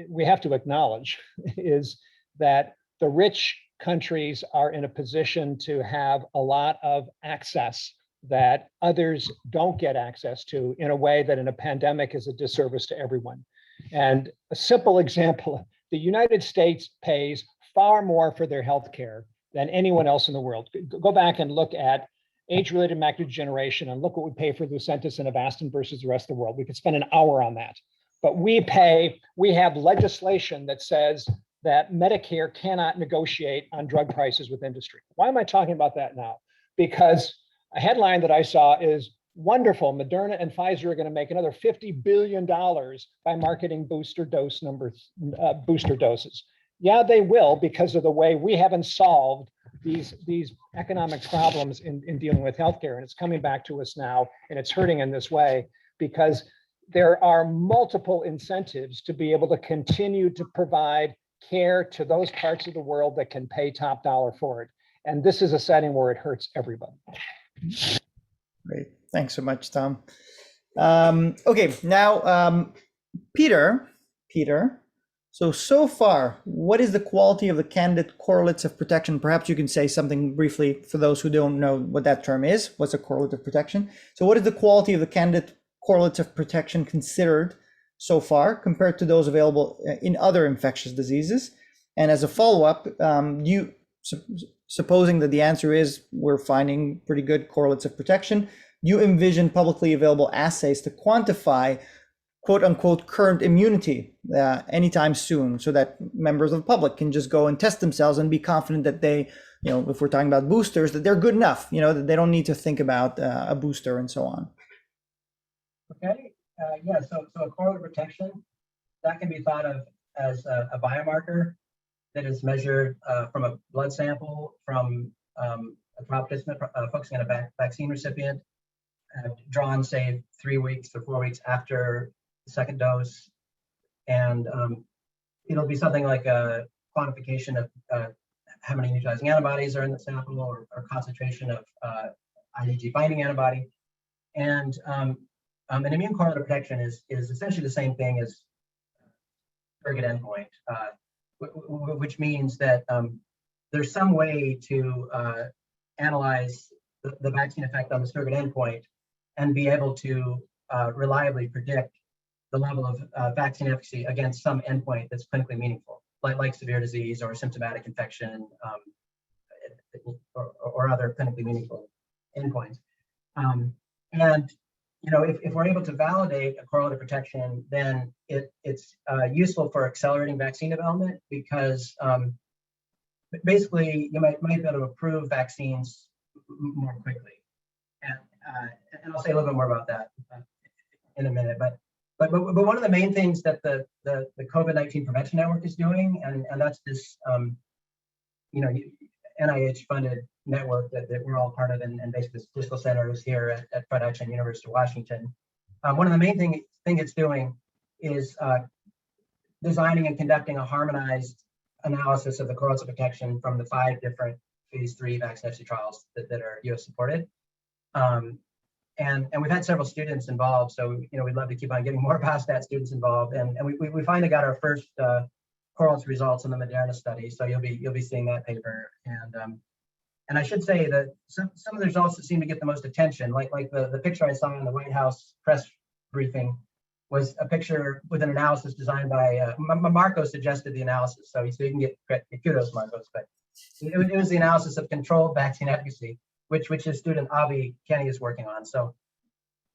we have to acknowledge is that the rich countries are in a position to have a lot of access that others don't get access to, in a way that in a pandemic is a disservice to everyone. And a simple example, the United States pays far more for their health care than anyone else in the world. Go back and look at age-related macular degeneration and look what we pay for Lucentis and Avastin versus the rest of the world. We could spend an hour on that. But we have legislation that says that Medicare cannot negotiate on drug prices with industry. Why am I talking about that now? Because a headline that I saw is, wonderful, Moderna and Pfizer are going to make another $50 billion by marketing booster doses. Yeah, they will, because of the way we haven't solved these economic problems in dealing with healthcare. And it's coming back to us now, and it's hurting in this way because there are multiple incentives to be able to continue to provide care to those parts of the world that can pay top dollar for it. And this is a setting where it hurts everybody. Great. Thanks so much, Tom. Okay, now, Peter, so far, what is the quality of the candidate correlates of protection? Perhaps you can say something briefly for those who don't know what that term is. What's a correlate of protection? So what is the quality of the candidate correlates of protection considered so far compared to those available in other infectious diseases? And as a follow-up, supposing that the answer is we're finding pretty good correlates of protection, you envision publicly available assays to quantify quote unquote current immunity anytime soon, so that members of the public can just go and test themselves and be confident that they, if we're talking about boosters, that they're good enough, that they don't need to think about a booster and so on. Okay, yeah, so a correlate of protection, that can be thought of as a biomarker that is measured from a blood sample from a trial participant focusing on a vaccine recipient, drawn, say, 3 weeks or 4 weeks after the second dose. And it'll be something like a quantification of how many neutralizing antibodies are in the sample, or concentration of IgG binding antibody. And an immune correlate of protection is essentially the same thing as surrogate endpoint, which means that there's some way to analyze the vaccine effect on the surrogate endpoint and be able to reliably predict the level of vaccine efficacy against some endpoint that's clinically meaningful, like severe disease or symptomatic infection, or other clinically meaningful endpoints. And if we're able to validate a correlate of protection, then it's useful for accelerating vaccine development, because basically you might be able to approve vaccines more quickly. And I'll say a little bit more about that in a minute. But one of the main things that the COVID-19 Prevention Network is doing, and that's this NIH-funded network that we're all part of, and basically the statistical center is here at Fred Hutchinson University of Washington. One of the main thing it's doing is designing and conducting a harmonized analysis of the correlates of protection from the 5 different phase 3 vaccine efficacy trials that are US supported. And we've had several students involved, so we'd love to keep on getting more Biostat students involved. And we finally got our first correlates results in the Moderna study, so you'll be seeing that paper. And I should say that some of the results that seem to get the most attention, like the picture I saw in the White House press briefing, was a picture with an analysis designed by Marco suggested the analysis, so you can get kudos, Marcos. But it was the analysis of controlled vaccine efficacy, which his student Avi Kenny is working on. So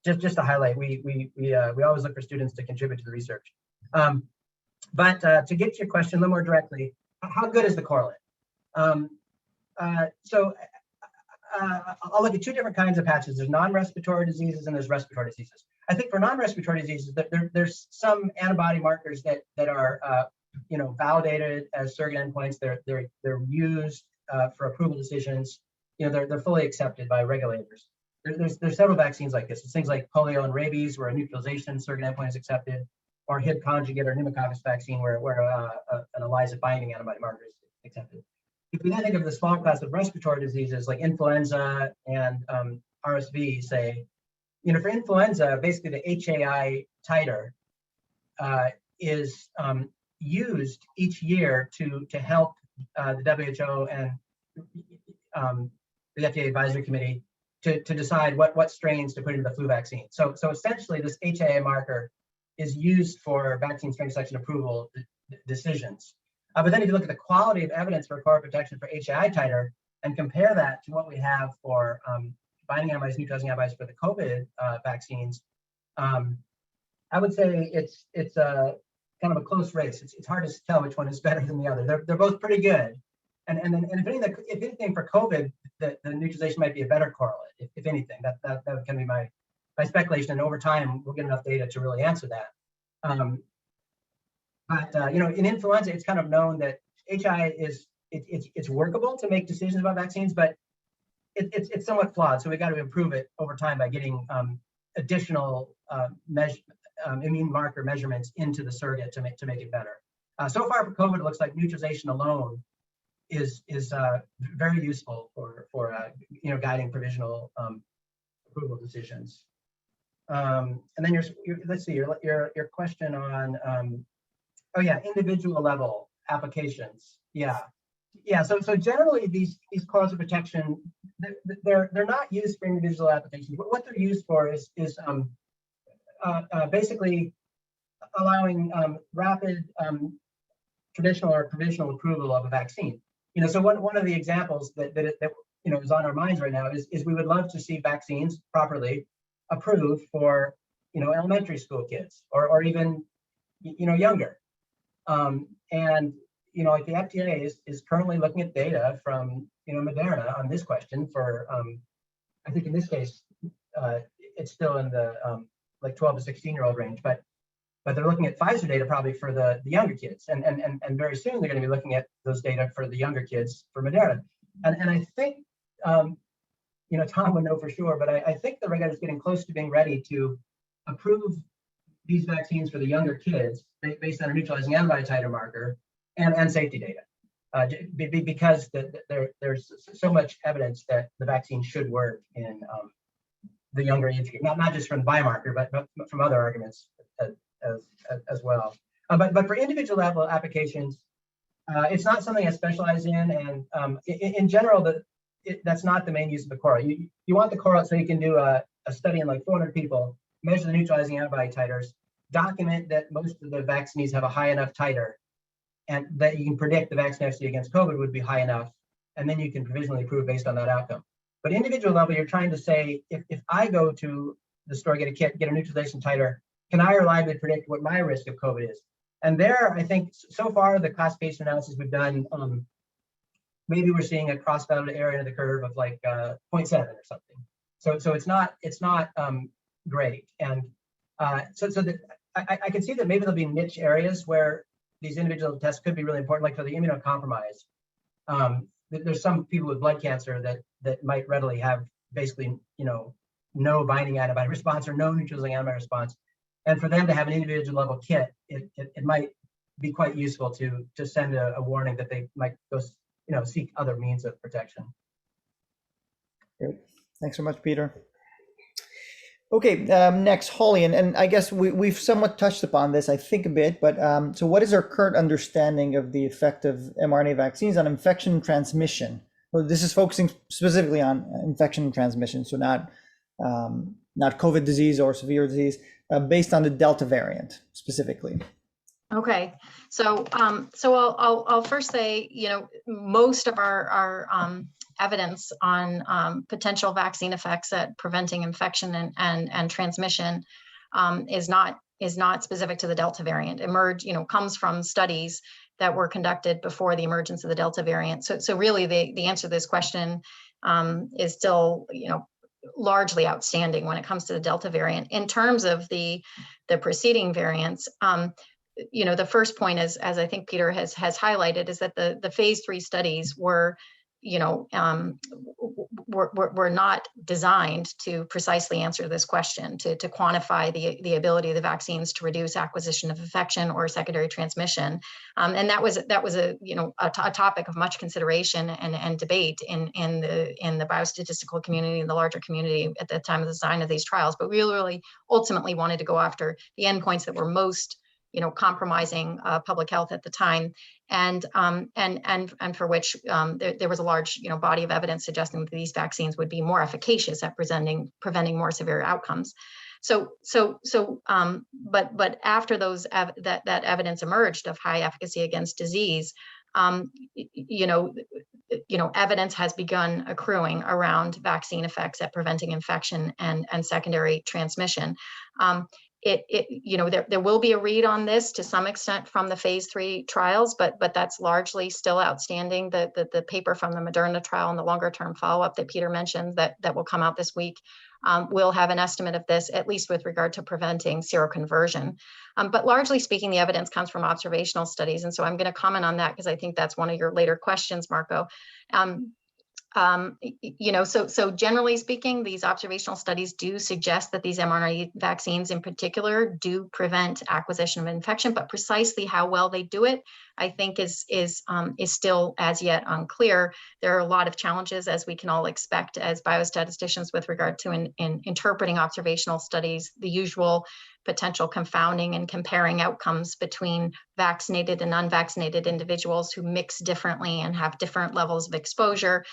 just to highlight, we always look for students to contribute to the research. But to get to your question a little more directly, how good is the correlate? So I'll look at 2 different kinds of patches. There's non-respiratory diseases and there's respiratory diseases. I think for non-respiratory diseases, there's some antibody markers that are validated as surrogate endpoints. They're used for approval decisions, they're fully accepted by regulators. There's several vaccines like this. It's things like polio and rabies, where a neutralization surrogate endpoint is accepted, or Hib conjugate or pneumococcus vaccine, where an ELISA binding antibody marker is accepted. If we then think of the small class of respiratory diseases like influenza and RSV, say, for influenza, basically the HAI titer is used each year to help the WHO and the FDA advisory committee to decide what strains to put into the flu vaccine. So essentially, this HAI marker is used for vaccine strain selection approval decisions. But then if you look at the quality of evidence for core protection for HAI titer and compare that to what we have for binding antibodies, neutralizing antibodies for the COVID vaccines, I would say it's a kind of a close race. It's hard to tell which one is better than the other. They're both pretty good. And if anything for COVID, the neutralization might be a better correlate. If anything, that can be my speculation. And over time, we'll get enough data to really answer that. But in influenza, it's kind of known that HI it's workable to make decisions about vaccines, but it's somewhat flawed. So we got to improve it over time by getting additional immune marker measurements into the surrogate to make it better. So far for COVID, it looks like neutralization alone is very useful for guiding provisional approval decisions. And then let's see your question on individual level applications. So generally these calls of protection, they're not used for individual applications. What they're used for is basically allowing rapid traditional or provisional approval of a vaccine. So one of the examples that is on our minds right now is we would love to see vaccines properly approved for elementary school kids or even younger. Like the FDA is currently looking at data from Moderna on this question for I think in this case it's still in the like 12 to 16-year-old range, but they're looking at Pfizer data probably for the younger kids, and very soon they're going to be looking at those data for the younger kids for Moderna, and I think Tom would know for sure, but I think the regulator is getting close to being ready to approve these vaccines for the younger kids based on a neutralizing antibody titer marker and safety data, because there's so much evidence that the vaccine should work in the younger age group, not just from the biomarker, but from other arguments as well. But for individual level applications, it's not something I specialize in, and in general, that's not the main use of the correlate. You want the correlate so you can do a study in like 400 people, measure the neutralizing antibody titers, document that most of the vaccinees have a high enough titer, and that you can predict the vaccine efficacy against COVID would be high enough, and then you can provisionally approve based on that outcome. But individual level, you're trying to say, if I go to the store, get a kit, get a neutralization titer, can I reliably predict what my risk of COVID is? And there, I think so far the classification analysis we've done, maybe we're seeing a cross-bounded area of the curve of like 0.7 or something. So it's not great. And so that I can see that maybe there'll be niche areas where these individual tests could be really important, like for the immunocompromised. There's some people with blood cancer that might readily have basically, no binding antibody response or no neutralizing antibody response. And for them to have an individual level kit, it might be quite useful to send a warning that they might go, seek other means of protection. Great. Thanks so much, Peter. Okay, next, Holly, and I guess we've somewhat touched upon this, I think, a bit, but so what is our current understanding of the effect of mRNA vaccines on infection transmission? Well, this is focusing specifically on infection transmission, so not COVID disease or severe disease, based on the Delta variant specifically. Okay, so I'll first say, most of our evidence on potential vaccine effects at preventing infection and transmission is not specific to the Delta variant. Comes from studies that were conducted before the emergence of the Delta variant. So really the answer to this question is still, largely outstanding when it comes to the Delta variant. In terms of the preceding variants, the first point is, as I think Peter has highlighted, is that the phase 3 studies were were not designed to precisely answer this question, to quantify the ability of the vaccines to reduce acquisition of infection or secondary transmission. And that was a topic of much consideration and debate in the biostatistical community and the larger community at the time of the design of these trials. But we really ultimately wanted to go after the endpoints that were most compromising public health at the time, and for which there was a large body of evidence suggesting that these vaccines would be more efficacious at preventing more severe outcomes. But after that evidence emerged of high efficacy against disease, evidence has begun accruing around vaccine effects at preventing infection and secondary transmission. There will be a read on this to some extent from the phase 3 trials, but that's largely still outstanding. The paper from the Moderna trial and the longer term follow-up that Peter mentioned that will come out this week will have an estimate of this, at least with regard to preventing seroconversion. But largely speaking, the evidence comes from observational studies. And so I'm going to comment on that because I think that's one of your later questions, Marco. So generally speaking, these observational studies do suggest that these mRNA vaccines in particular do prevent acquisition of infection, but precisely how well they do it, I think is still as yet unclear. There are a lot of challenges, as we can all expect as biostatisticians, with regard to in interpreting observational studies, the usual potential confounding and comparing outcomes between vaccinated and unvaccinated individuals who mix differently and have different levels of exposure.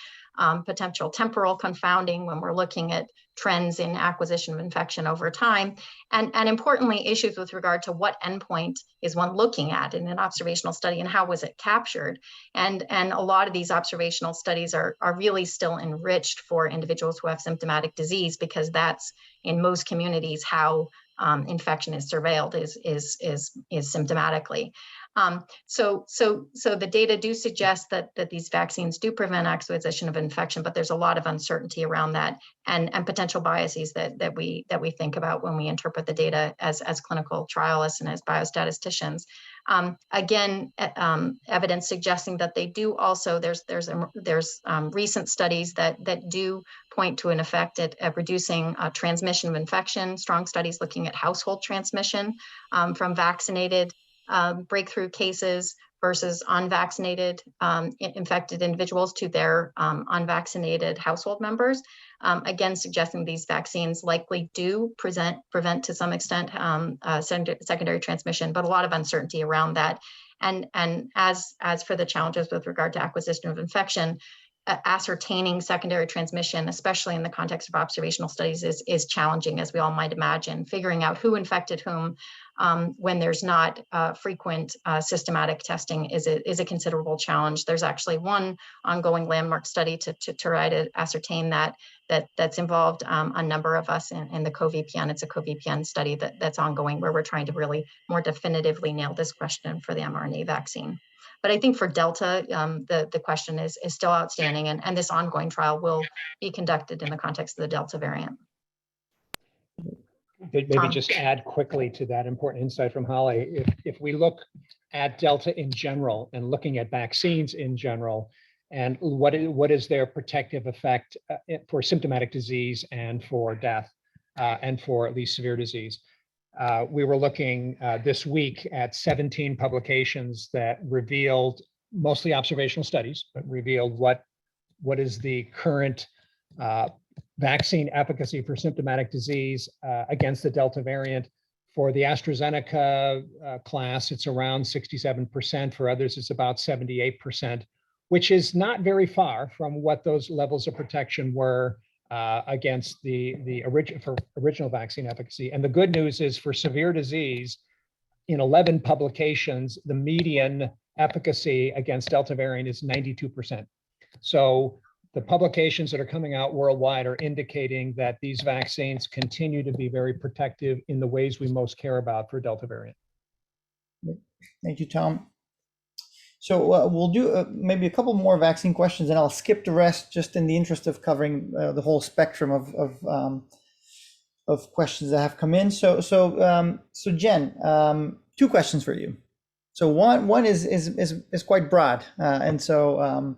Potential temporal confounding when we're looking at trends in acquisition of infection over time, and importantly, issues with regard to what endpoint is one looking at in an observational study and how was it captured. And a lot of these observational studies are really still enriched for individuals who have symptomatic disease, because that's in most communities how infection is surveilled is symptomatically. So the data do suggest that these vaccines do prevent acquisition of infection, but there's a lot of uncertainty around that and potential biases that we think about when we interpret the data as clinical trialists and as biostatisticians. Again, evidence suggesting that they do also, there's recent studies that do point to an effect at reducing transmission of infection, strong studies looking at household transmission from vaccinated breakthrough cases versus unvaccinated infected individuals to their unvaccinated household members. Again, suggesting these vaccines likely do prevent to some extent secondary transmission, but a lot of uncertainty around that. And as for the challenges with regard to acquisition of infection, ascertaining secondary transmission, especially in the context of observational studies, is challenging, as we all might imagine. Figuring out who infected whom when there's not frequent systematic testing is a considerable challenge. There's actually one ongoing landmark study to try to ascertain that's involved a number of us in the CoVPN. It's a CoVPN study that's ongoing, where we're trying to really more definitively nail this question for the mRNA vaccine. But I think for Delta, the question is still outstanding, and this ongoing trial will be conducted in the context of the Delta variant. Maybe Tom. just add quickly to that important insight from Holly. If we look at Delta in general and looking at vaccines in general, and what is their protective effect for symptomatic disease and for death and for at least severe disease. We were looking this week at 17 publications that revealed, mostly observational studies, but revealed what is the current vaccine efficacy for symptomatic disease against the Delta variant. For the AstraZeneca class, it's around 67%. For others, it's about 78%, which is not very far from what those levels of protection were against the original vaccine efficacy. And the good news is, for severe disease, in 11 publications, the median efficacy against Delta variant is 92%. So the publications that are coming out worldwide are indicating that these vaccines continue to be very protective in the ways we most care about for Delta variant. Thank you, Tom. So we'll do maybe a couple more vaccine questions, and I'll skip the rest just in the interest of covering the whole spectrum of questions that have come in. So Jen, two questions for you. So one is quite broad, and so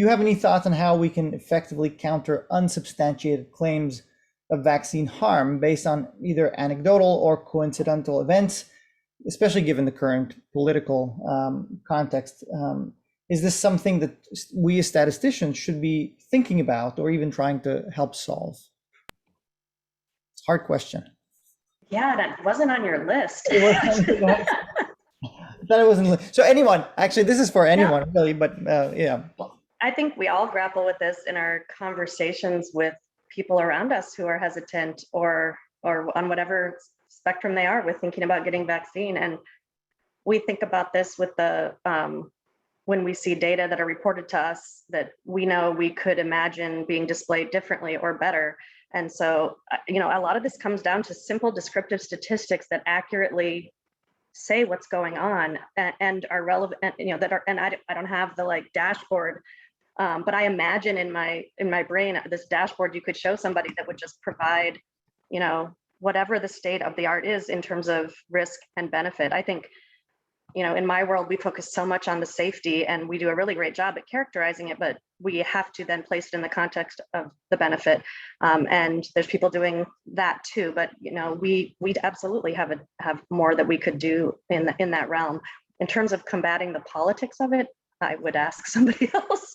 you have any thoughts on how we can effectively counter unsubstantiated claims of vaccine harm based on either anecdotal or coincidental events, especially given the current political context? Is this something that we as statisticians should be thinking about or even trying to help solve? It's a hard question. Yeah, that wasn't on your list. I thought it wasn't. So anyone, actually, this is for anyone really, but yeah. I think we all grapple with this in our conversations with people around us who are hesitant or on whatever spectrum they are with thinking about getting vaccine. And we think about this with the when we see data that are reported to us that we know we could imagine being displayed differently or better. And so, a lot of this comes down to simple descriptive statistics that accurately say what's going on and are relevant, that are, and I don't have the dashboard, but I imagine in my brain, this dashboard you could show somebody that would just provide, whatever the state of the art is in terms of risk and benefit. I think, in my world, we focus so much on the safety and we do a really great job at characterizing it, but we have to then place it in the context of the benefit. And there's people doing that too, but we absolutely have more that we could do in that realm. In terms of combating the politics of it, I would ask somebody else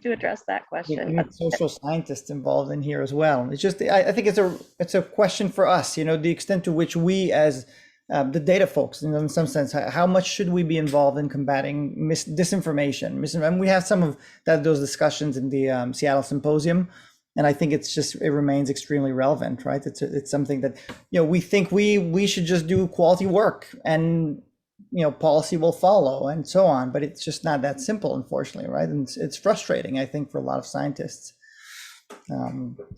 to address that question. We need social scientists involved in here as well. It's just, I think it's a question for us, the extent to which we as the data folks, in some sense, how much should we be involved in combating disinformation? And we have some of those discussions in the Seattle Symposium, and I think it remains extremely relevant, right? It's something that we think we should just do quality work, and policy will follow, and so on. But it's just not that simple, unfortunately, right? And it's frustrating, I think, for a lot of scientists.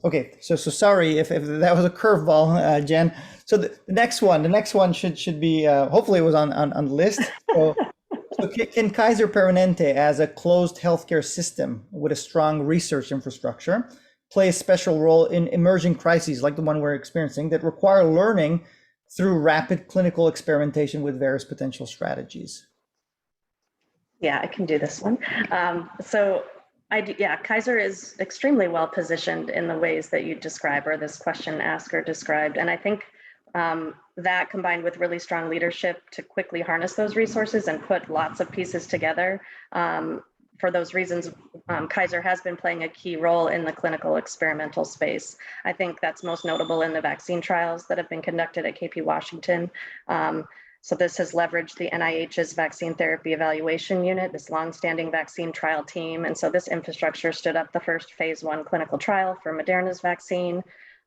Okay, so sorry if that was a curveball, Jen. So the next one should be hopefully it was on the list. So can Kaiser Permanente, as a closed healthcare system with a strong research infrastructure, play a special role in emerging crises like the one we're experiencing that require learning through rapid clinical experimentation with various potential strategies? Yeah, I can do this one. Kaiser is extremely well positioned in the ways that you describe, or this question asker described. And I think that combined with really strong leadership to quickly harness those resources and put lots of pieces together. For those reasons, Kaiser has been playing a key role in the clinical experimental space. I think that's most notable in the vaccine trials that have been conducted at KP Washington. So this has leveraged the NIH's Vaccine Therapy Evaluation Unit, this longstanding vaccine trial team. And so this infrastructure stood up the first phase 1 clinical trial for Moderna's vaccine,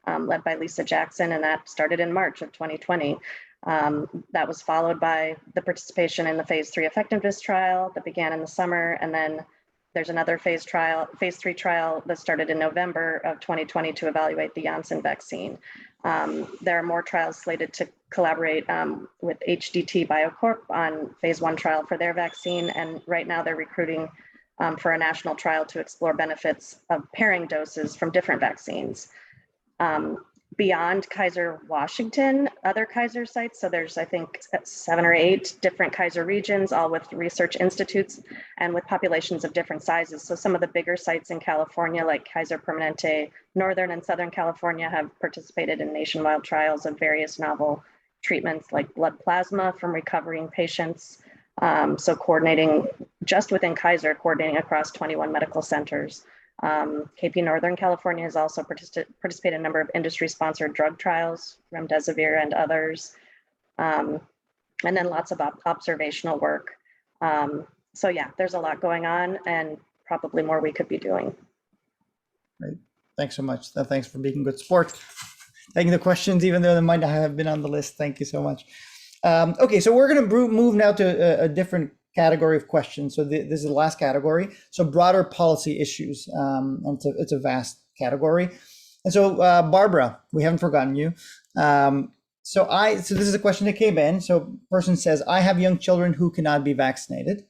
led by Lisa Jackson, and that started in March of 2020. That was followed by the participation in the phase 3 effectiveness trial that began in the summer. And then there's another phase 3 trial that started in November of 2020 to evaluate the Janssen vaccine. There are more trials slated to collaborate with HDT Biocorp on phase 1 trial for their vaccine. And right now they're recruiting for a national trial to explore benefits of pairing doses from different vaccines. Beyond Kaiser Washington, other Kaiser sites, so there's, I think, 7 or 8 different Kaiser regions, all with research institutes and with populations of different sizes. So some of the bigger sites in California, like Kaiser Permanente, Northern and Southern California, have participated in nationwide trials of various novel treatments like blood plasma from recovering patients. So coordinating just within Kaiser, coordinating across 21 medical centers. KP Northern California has also participated in a number of industry-sponsored drug trials, remdesivir and others, and then lots of observational work. So yeah, there's a lot going on and probably more we could be doing. Great. Thanks so much. Thanks for being good sport. Taking the questions, even though they might not have been on the list. Thank you so much. Okay, so we're going to move now to a different category of questions. So this is the last category. So broader policy issues, and it's a vast category. And so Barbara, we haven't forgotten you. So this is a question that came in. So person says, I have young children who cannot be vaccinated.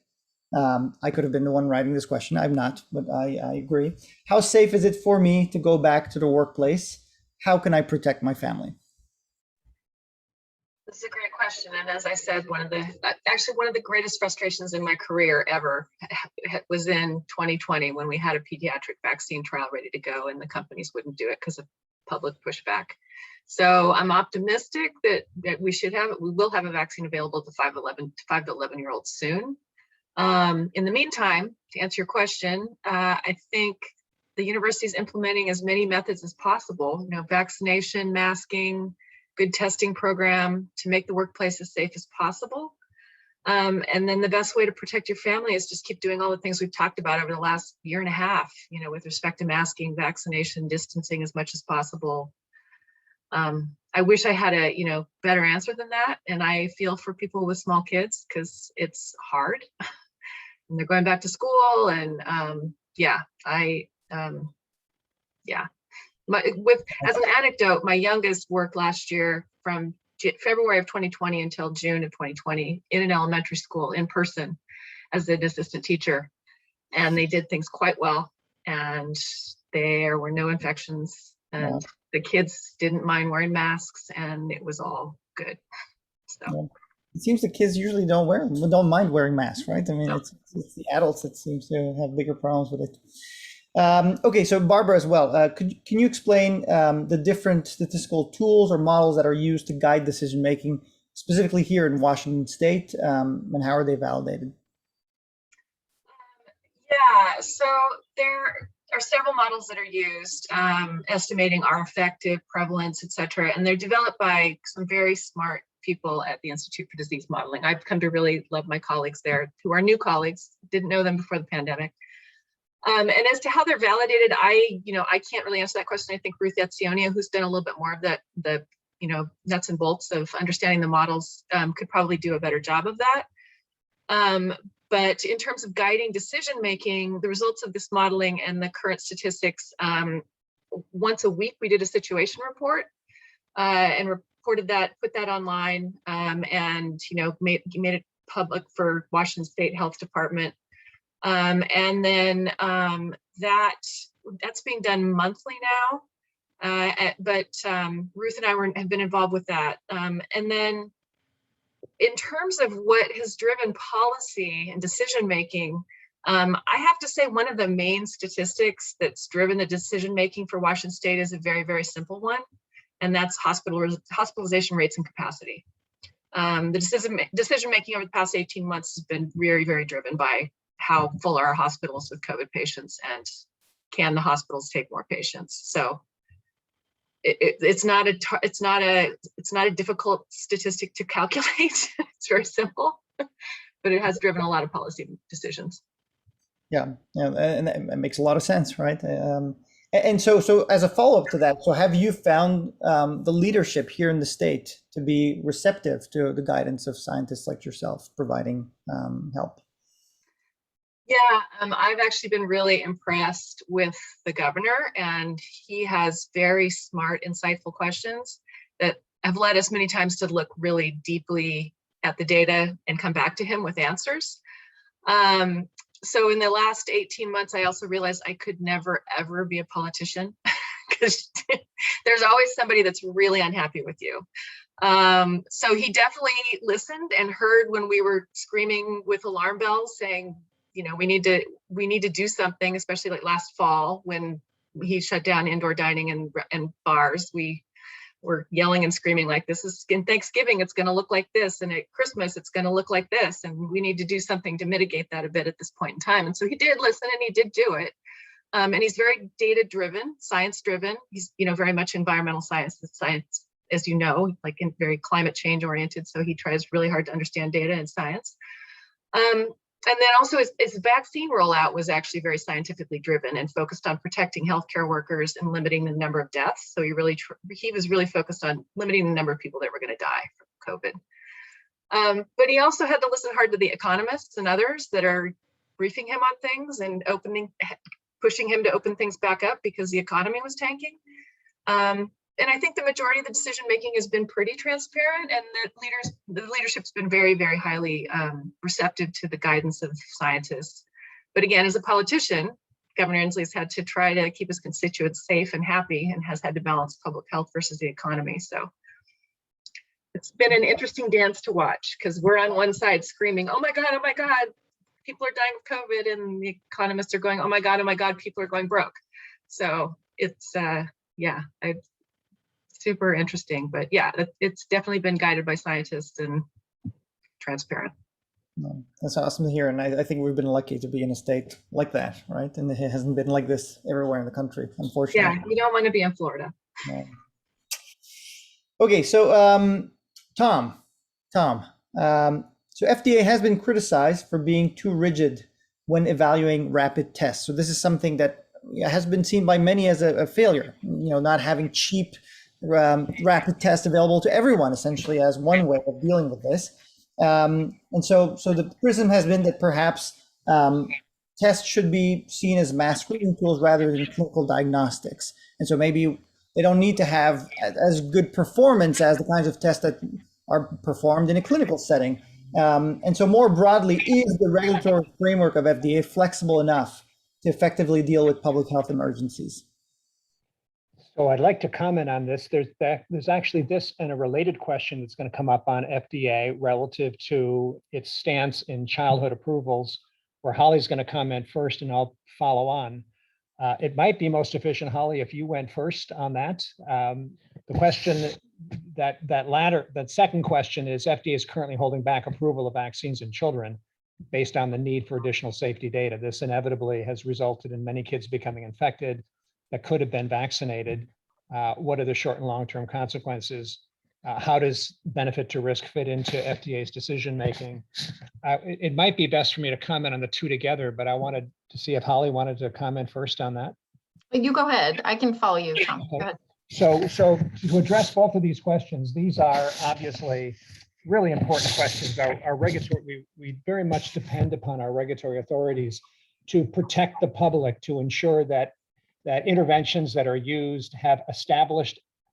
I could have been the one writing this question. I'm not, but I agree. How safe is it for me to go back to the workplace? How can I protect my family? This is a great question. And as I said, actually one of the greatest frustrations in my career ever was in 2020 when we had a pediatric vaccine trial ready to go and the companies wouldn't do it because of public pushback. So I'm optimistic that we will have a vaccine available to 5 to 11-year-olds soon. In the meantime, to answer your question, I think the university is implementing as many methods as possible, vaccination, masking, good testing program to make the workplace as safe as possible. And then the best way to protect your family is just keep doing all the things we've talked about over the last year and a half, with respect to masking, vaccination, distancing as much as possible. I wish I had a, better answer than that. And I feel for people with small kids because it's hard and they're going back to school. And as an anecdote, my youngest worked last year from February of 2020 until June of 2020 in an elementary school in person as an assistant teacher. And they did things quite well. And there were no infections and the kids didn't mind wearing masks and it was all good. So it seems the kids usually don't mind wearing masks, right? I mean, it's the adults that seems to have bigger problems with it. Okay, so Barbara as well, can you explain the different statistical tools or models that are used to guide decision making, specifically here in Washington State, and how are they validated? Yeah, so there are several models that are used, estimating our effective prevalence, et cetera, and they're developed by some very smart people at the Institute for Disease Modeling. I've come to really love my colleagues there, who are new colleagues, didn't know them before the pandemic. And as to how they're validated, I can't really answer that question. I think Ruth Etsionia, who's done a little bit more of the nuts and bolts of understanding the models, could probably do a better job of that. But in terms of guiding decision making, the results of this modeling and the current statistics, once a week we did a situation report and reported that, put that online, and made it public for Washington State Health Department. And then that's being done monthly now, but Ruth and I have been involved with that. And then in terms of what has driven policy and decision making, I have to say one of the main statistics that's driven the decision making for Washington State is a very, very simple one, and that's hospitalization rates and capacity. The decision making over the past 18 months has been very, very driven by how full are our hospitals with COVID patients and can the hospitals take more patients? So it's not a difficult statistic to calculate. It's very simple, but it has driven a lot of policy decisions. Yeah, and that makes a lot of sense, right? And so as a follow-up to that, so have you found the leadership here in the state to be receptive to the guidance of scientists like yourself providing help? Yeah, I've actually been really impressed with the governor, and he has very smart, insightful questions that have led us many times to look really deeply at the data and come back to him with answers. So in the last 18 months, I also realized I could never, ever be a politician because there's always somebody that's really unhappy with you. So he definitely listened and heard when we were screaming with alarm bells saying, we need to do something, especially like last fall when he shut down indoor dining and bars. We were yelling and screaming like, this is in Thanksgiving, it's going to look like this, and at Christmas, it's going to look like this, and we need to do something to mitigate that a bit at this point in time. And so he did listen and he did do it. And he's very data driven, science driven. He's very much environmental science, as you know, like in very climate change oriented. So he tries really hard to understand data and science. And then also his vaccine rollout was actually very scientifically driven and focused on protecting healthcare workers and limiting the number of deaths. So he was really focused on limiting the number of people that were going to die from COVID. But he also had to listen hard to the economists and others that are briefing him on things and pushing him to open things back up because the economy was tanking. And I think the majority of the decision making has been pretty transparent, and the leadership's been very, very highly receptive to the guidance of scientists. But again, as a politician, Governor Inslee's had to try to keep his constituents safe and happy, and has had to balance public health versus the economy. So It's been an interesting dance to watch because we're on one side screaming, oh my God, people are dying of COVID. And the economists are going, oh my God, people are going broke. So it's, yeah, super interesting. But yeah, it's definitely been guided by scientists and transparent. No, that's awesome to hear. And I think we've been lucky to be in a state like that, right? And it hasn't been like this everywhere in the country, unfortunately. Yeah, you don't want to be in Florida. No. Okay, so Tom, so FDA has been criticized for being too rigid when evaluating rapid tests. So this is something that has been seen by many as a failure, not having cheap rapid tests available to everyone, essentially, as one way of dealing with this. And so the criticism has been that perhaps tests should be seen as mass screening tools rather than clinical diagnostics. And so maybe they don't need to have as good performance as the kinds of tests that are performed in a clinical setting. And so more broadly, is the regulatory framework of FDA flexible enough to effectively deal with public health emergencies? So I'd like to comment on this. There's actually this and a related question that's going to come up on FDA relative to its stance in childhood approvals, where Holly's going to comment first and I'll follow on. It might be most efficient, Holly, if you went first on that. The question that second question is FDA is currently holding back approval of vaccines in children based on the need for additional safety data. This inevitably has resulted in many kids becoming infected that could have been vaccinated. What are the short and long-term consequences? How does benefit to risk fit into FDA's decision-making? It might be best for me to comment on the two together, but I wanted to see if Holly wanted to comment first on that. You go ahead. I can follow you, Tom. Okay. Go ahead. So to address both of these questions, these are obviously really important questions. Our regulatory, we very much depend upon our regulatory authorities to protect the public, to ensure that interventions that are used have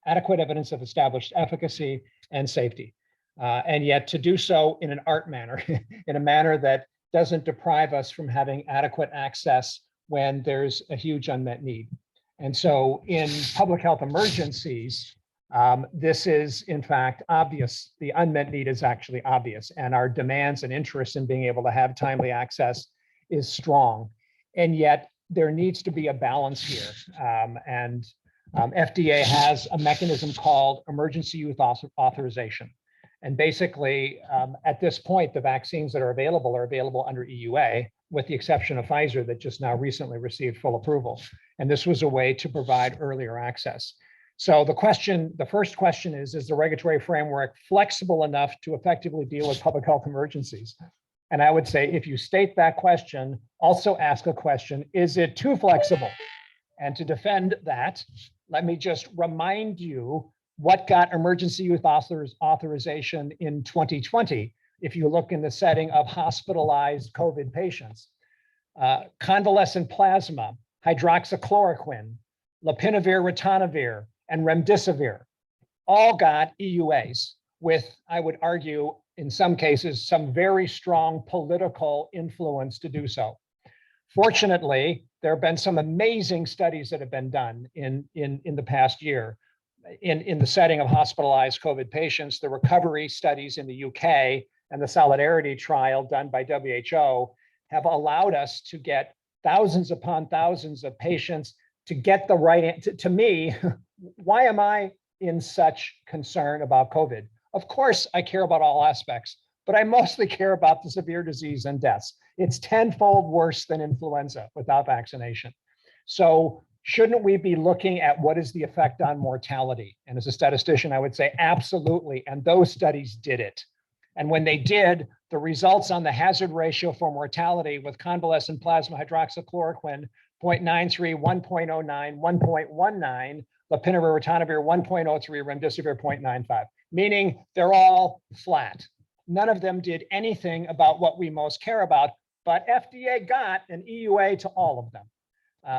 adequate evidence of established efficacy and safety. And yet to do so in an art manner, in a manner that doesn't deprive us from having adequate access when there's a huge unmet need. And so in public health emergencies, this is in fact obvious. The unmet need is actually obvious, and our demands and interest in being able to have timely access is strong. And yet there needs to be a balance here. FDA has a mechanism called emergency use authorization. And basically, at this point, the vaccines that are available under EUA, with the exception of Pfizer that just now recently received full approval. And this was a way to provide earlier access. So the first question is the regulatory framework flexible enough to effectively deal with public health emergencies? And I would say, if you state that question, also ask a question, is it too flexible? And to defend that, let me just remind you what got emergency use authorization in 2020. If you look in the setting of hospitalized COVID patients, convalescent plasma, hydroxychloroquine, lopinavir, ritonavir, and remdesivir all got EUAs with, I would argue, in some cases, some very strong political influence to do so. Fortunately, there have been some amazing studies that have been done in the past year in the setting of hospitalized COVID patients. The recovery studies in the UK and the Solidarity trial done by WHO have allowed us to get thousands upon thousands of patients to get the right answer. To me, why am I in such concern about COVID? Of course, I care about all aspects, but I mostly care about the severe disease and deaths. It's tenfold worse than influenza without vaccination. So shouldn't we be looking at what is the effect on mortality? And as a statistician, I would say absolutely. And those studies did it. And when they did, the results on the hazard ratio for mortality with convalescent plasma hydroxychloroquine, 0.93, 1.09, 1.19, lopinavir, ritonavir, 1.03, remdesivir, 0.95, meaning they're all flat. None of them did anything about what we most care about, but FDA got an EUA to all of them.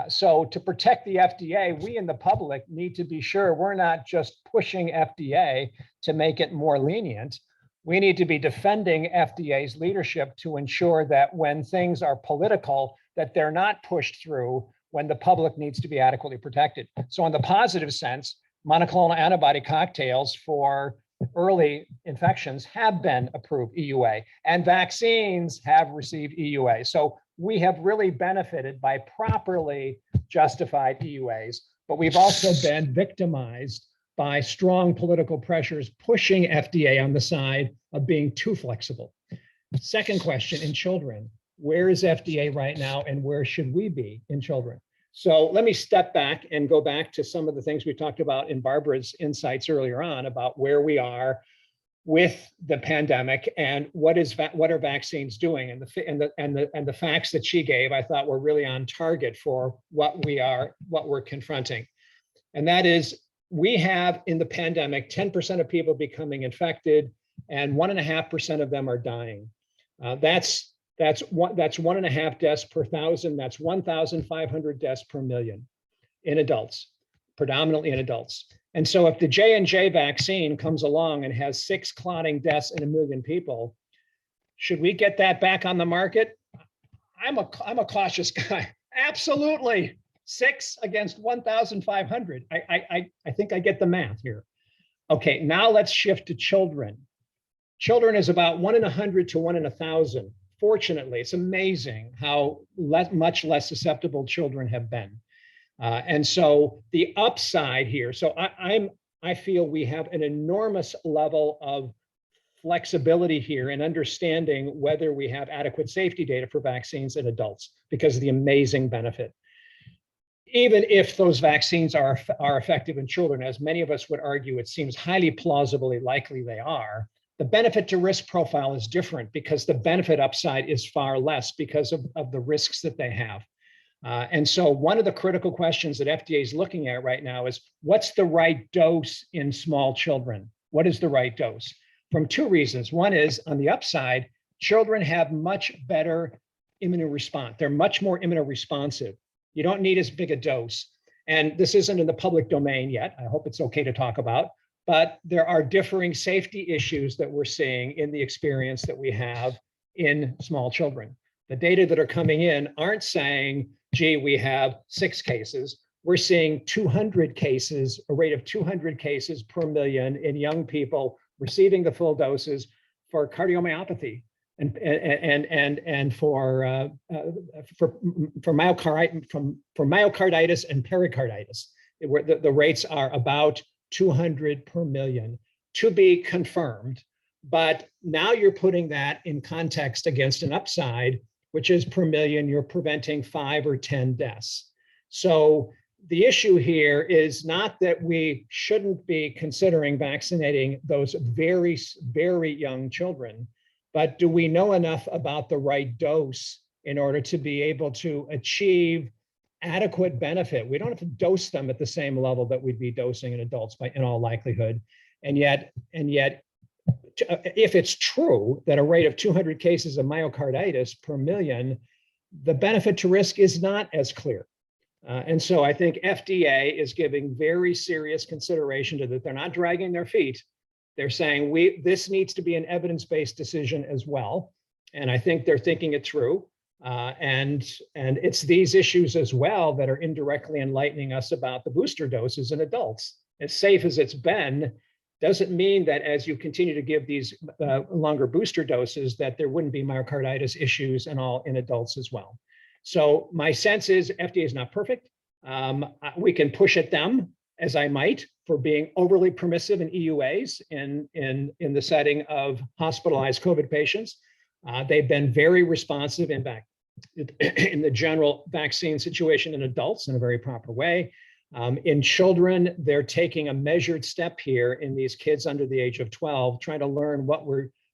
So to protect the FDA, we in the public need to be sure we're not just pushing FDA to make it more lenient. We need to be defending FDA's leadership to ensure that when things are political, that they're not pushed through when the public needs to be adequately protected. So in the positive sense, monoclonal antibody cocktails for early infections have been approved EUA, and vaccines have received EUA. So we have really benefited by properly justified EUAs, but we've also been victimized by strong political pressures pushing FDA on the side of being too flexible. Second question, in children, where is FDA right now and where should we be in children? So let me step back and go back to some of the things we talked about in Barbara's insights earlier on about where we are with the pandemic and what are vaccines doing, and the facts that she gave I thought were really on target for what we're confronting. And that is, we have in the pandemic 10% of people becoming infected and 1.5% of them are dying. That's 1.5 deaths per thousand. That's 1,500 deaths per million in adults, predominantly in adults. And so if the J&J vaccine comes along and has 6 clotting deaths in 1 million people, should we get that back on the market? I'm a cautious guy. Absolutely. 6 against 1,500. I think I get the math here. Okay, now let's shift to children. Children is about 1 in 100 to 1 in 1,000. Fortunately, it's amazing how much less susceptible children have been. And so the upside here, so I feel we have an enormous level of flexibility here in understanding whether we have adequate safety data for vaccines in adults because of the amazing benefit. Even if those vaccines are effective in children, as many of us would argue, it seems highly plausibly likely they are, the benefit to risk profile is different because the benefit upside is far less because of the risks that they have. And so one of the critical questions that FDA is looking at right now is what's the right dose in small children? What is the right dose? From 2 reasons. One is on the upside, children have much better immunoresponse. They're much more immunoresponsive. You don't need as big a dose. And this isn't in the public domain yet. I hope it's okay to talk about, but there are differing safety issues that we're seeing in the experience that we have in small children. The data that are coming in aren't saying, gee, we have 6 cases. We're seeing 200 cases, a rate of 200 cases per million in young people receiving the full doses for cardiomyopathy and for myocarditis and pericarditis, where the rates are about 200 per million, to be confirmed. But now you're putting that in context against an upside, which is per million, you're preventing 5 or 10 deaths. So the issue here is not that we shouldn't be considering vaccinating those very, very young children, but do we know enough about the right dose in order to be able to achieve adequate benefit? We don't have to dose them at the same level that we'd be dosing in adults in all likelihood. And yet, if it's true that a rate of 200 cases of myocarditis per million, the benefit to risk is not as clear. And so I think FDA is giving very serious consideration to that. They're not dragging their feet. They're saying this needs to be an evidence-based decision as well. And I think they're thinking it through. And it's these issues as well that are indirectly enlightening us about the booster doses in adults. As safe as it's been, doesn't mean that as you continue to give these longer booster doses that there wouldn't be myocarditis issues and all in adults as well. So my sense is FDA is not perfect. We can push at them, as I might, for being overly permissive in EUAs in the setting of hospitalized COVID patients. They've been very responsive in the general vaccine situation in adults in a very proper way. In children, they're taking a measured step here in these kids under the age of 12, trying to learn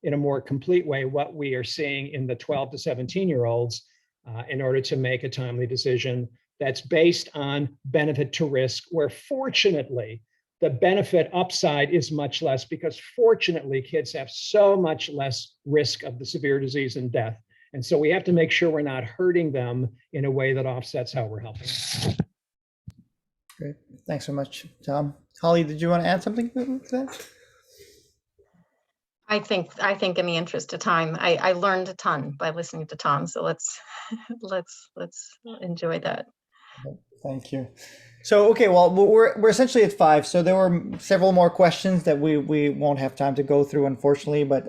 in a more complete way, what we are seeing in the 12 to 17-year-olds in order to make a timely decision that's based on benefit to risk, where fortunately, the benefit upside is much less because fortunately, kids have so much less risk of the severe disease and death. And so we have to make sure we're not hurting them in a way that offsets how we're helping. Great. Thanks so much, Tom. Holly, did you want to add something to that? I think in the interest of time, I learned a ton by listening to Tom. So let's enjoy that. Thank you. So, okay, well, we're essentially at 5. So there were several more questions that we won't have time to go through, unfortunately, but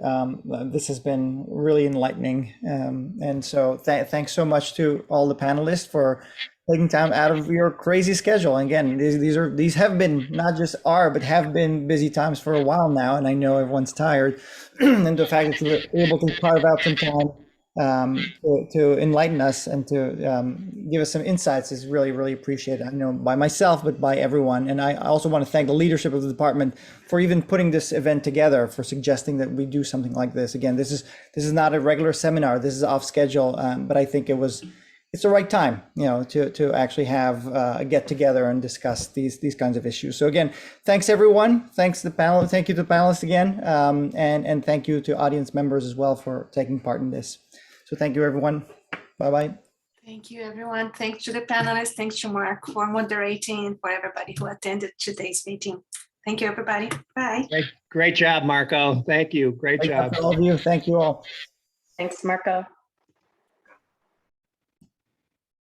this has been really enlightening. And so thanks so much to all the panelists for taking time out of your crazy schedule. And again, these have been not just but have been busy times for a while now, and I know everyone's tired. And the fact that you were able to carve out some time to enlighten us and to give us some insights is really, really appreciated. I know by myself, but by everyone. And I also want to thank the leadership of the department for even putting this event together, for suggesting that we do something like this. Again, this is not a regular seminar. This is off schedule, but I think it's the right time, to actually have a get together and discuss these kinds of issues. So again, thanks everyone. Thanks to the panel. Thank you to the panelists again, and thank you to audience members as well for taking part in this. So thank you, everyone. Bye-bye. Thank you, everyone. Thanks to the panelists. Thanks to Mark for moderating, and for everybody who attended today's meeting. Thank you, everybody. Bye. Great job, Marco. Thank you. Great job. All of you. Thank you all. Thanks, Marco.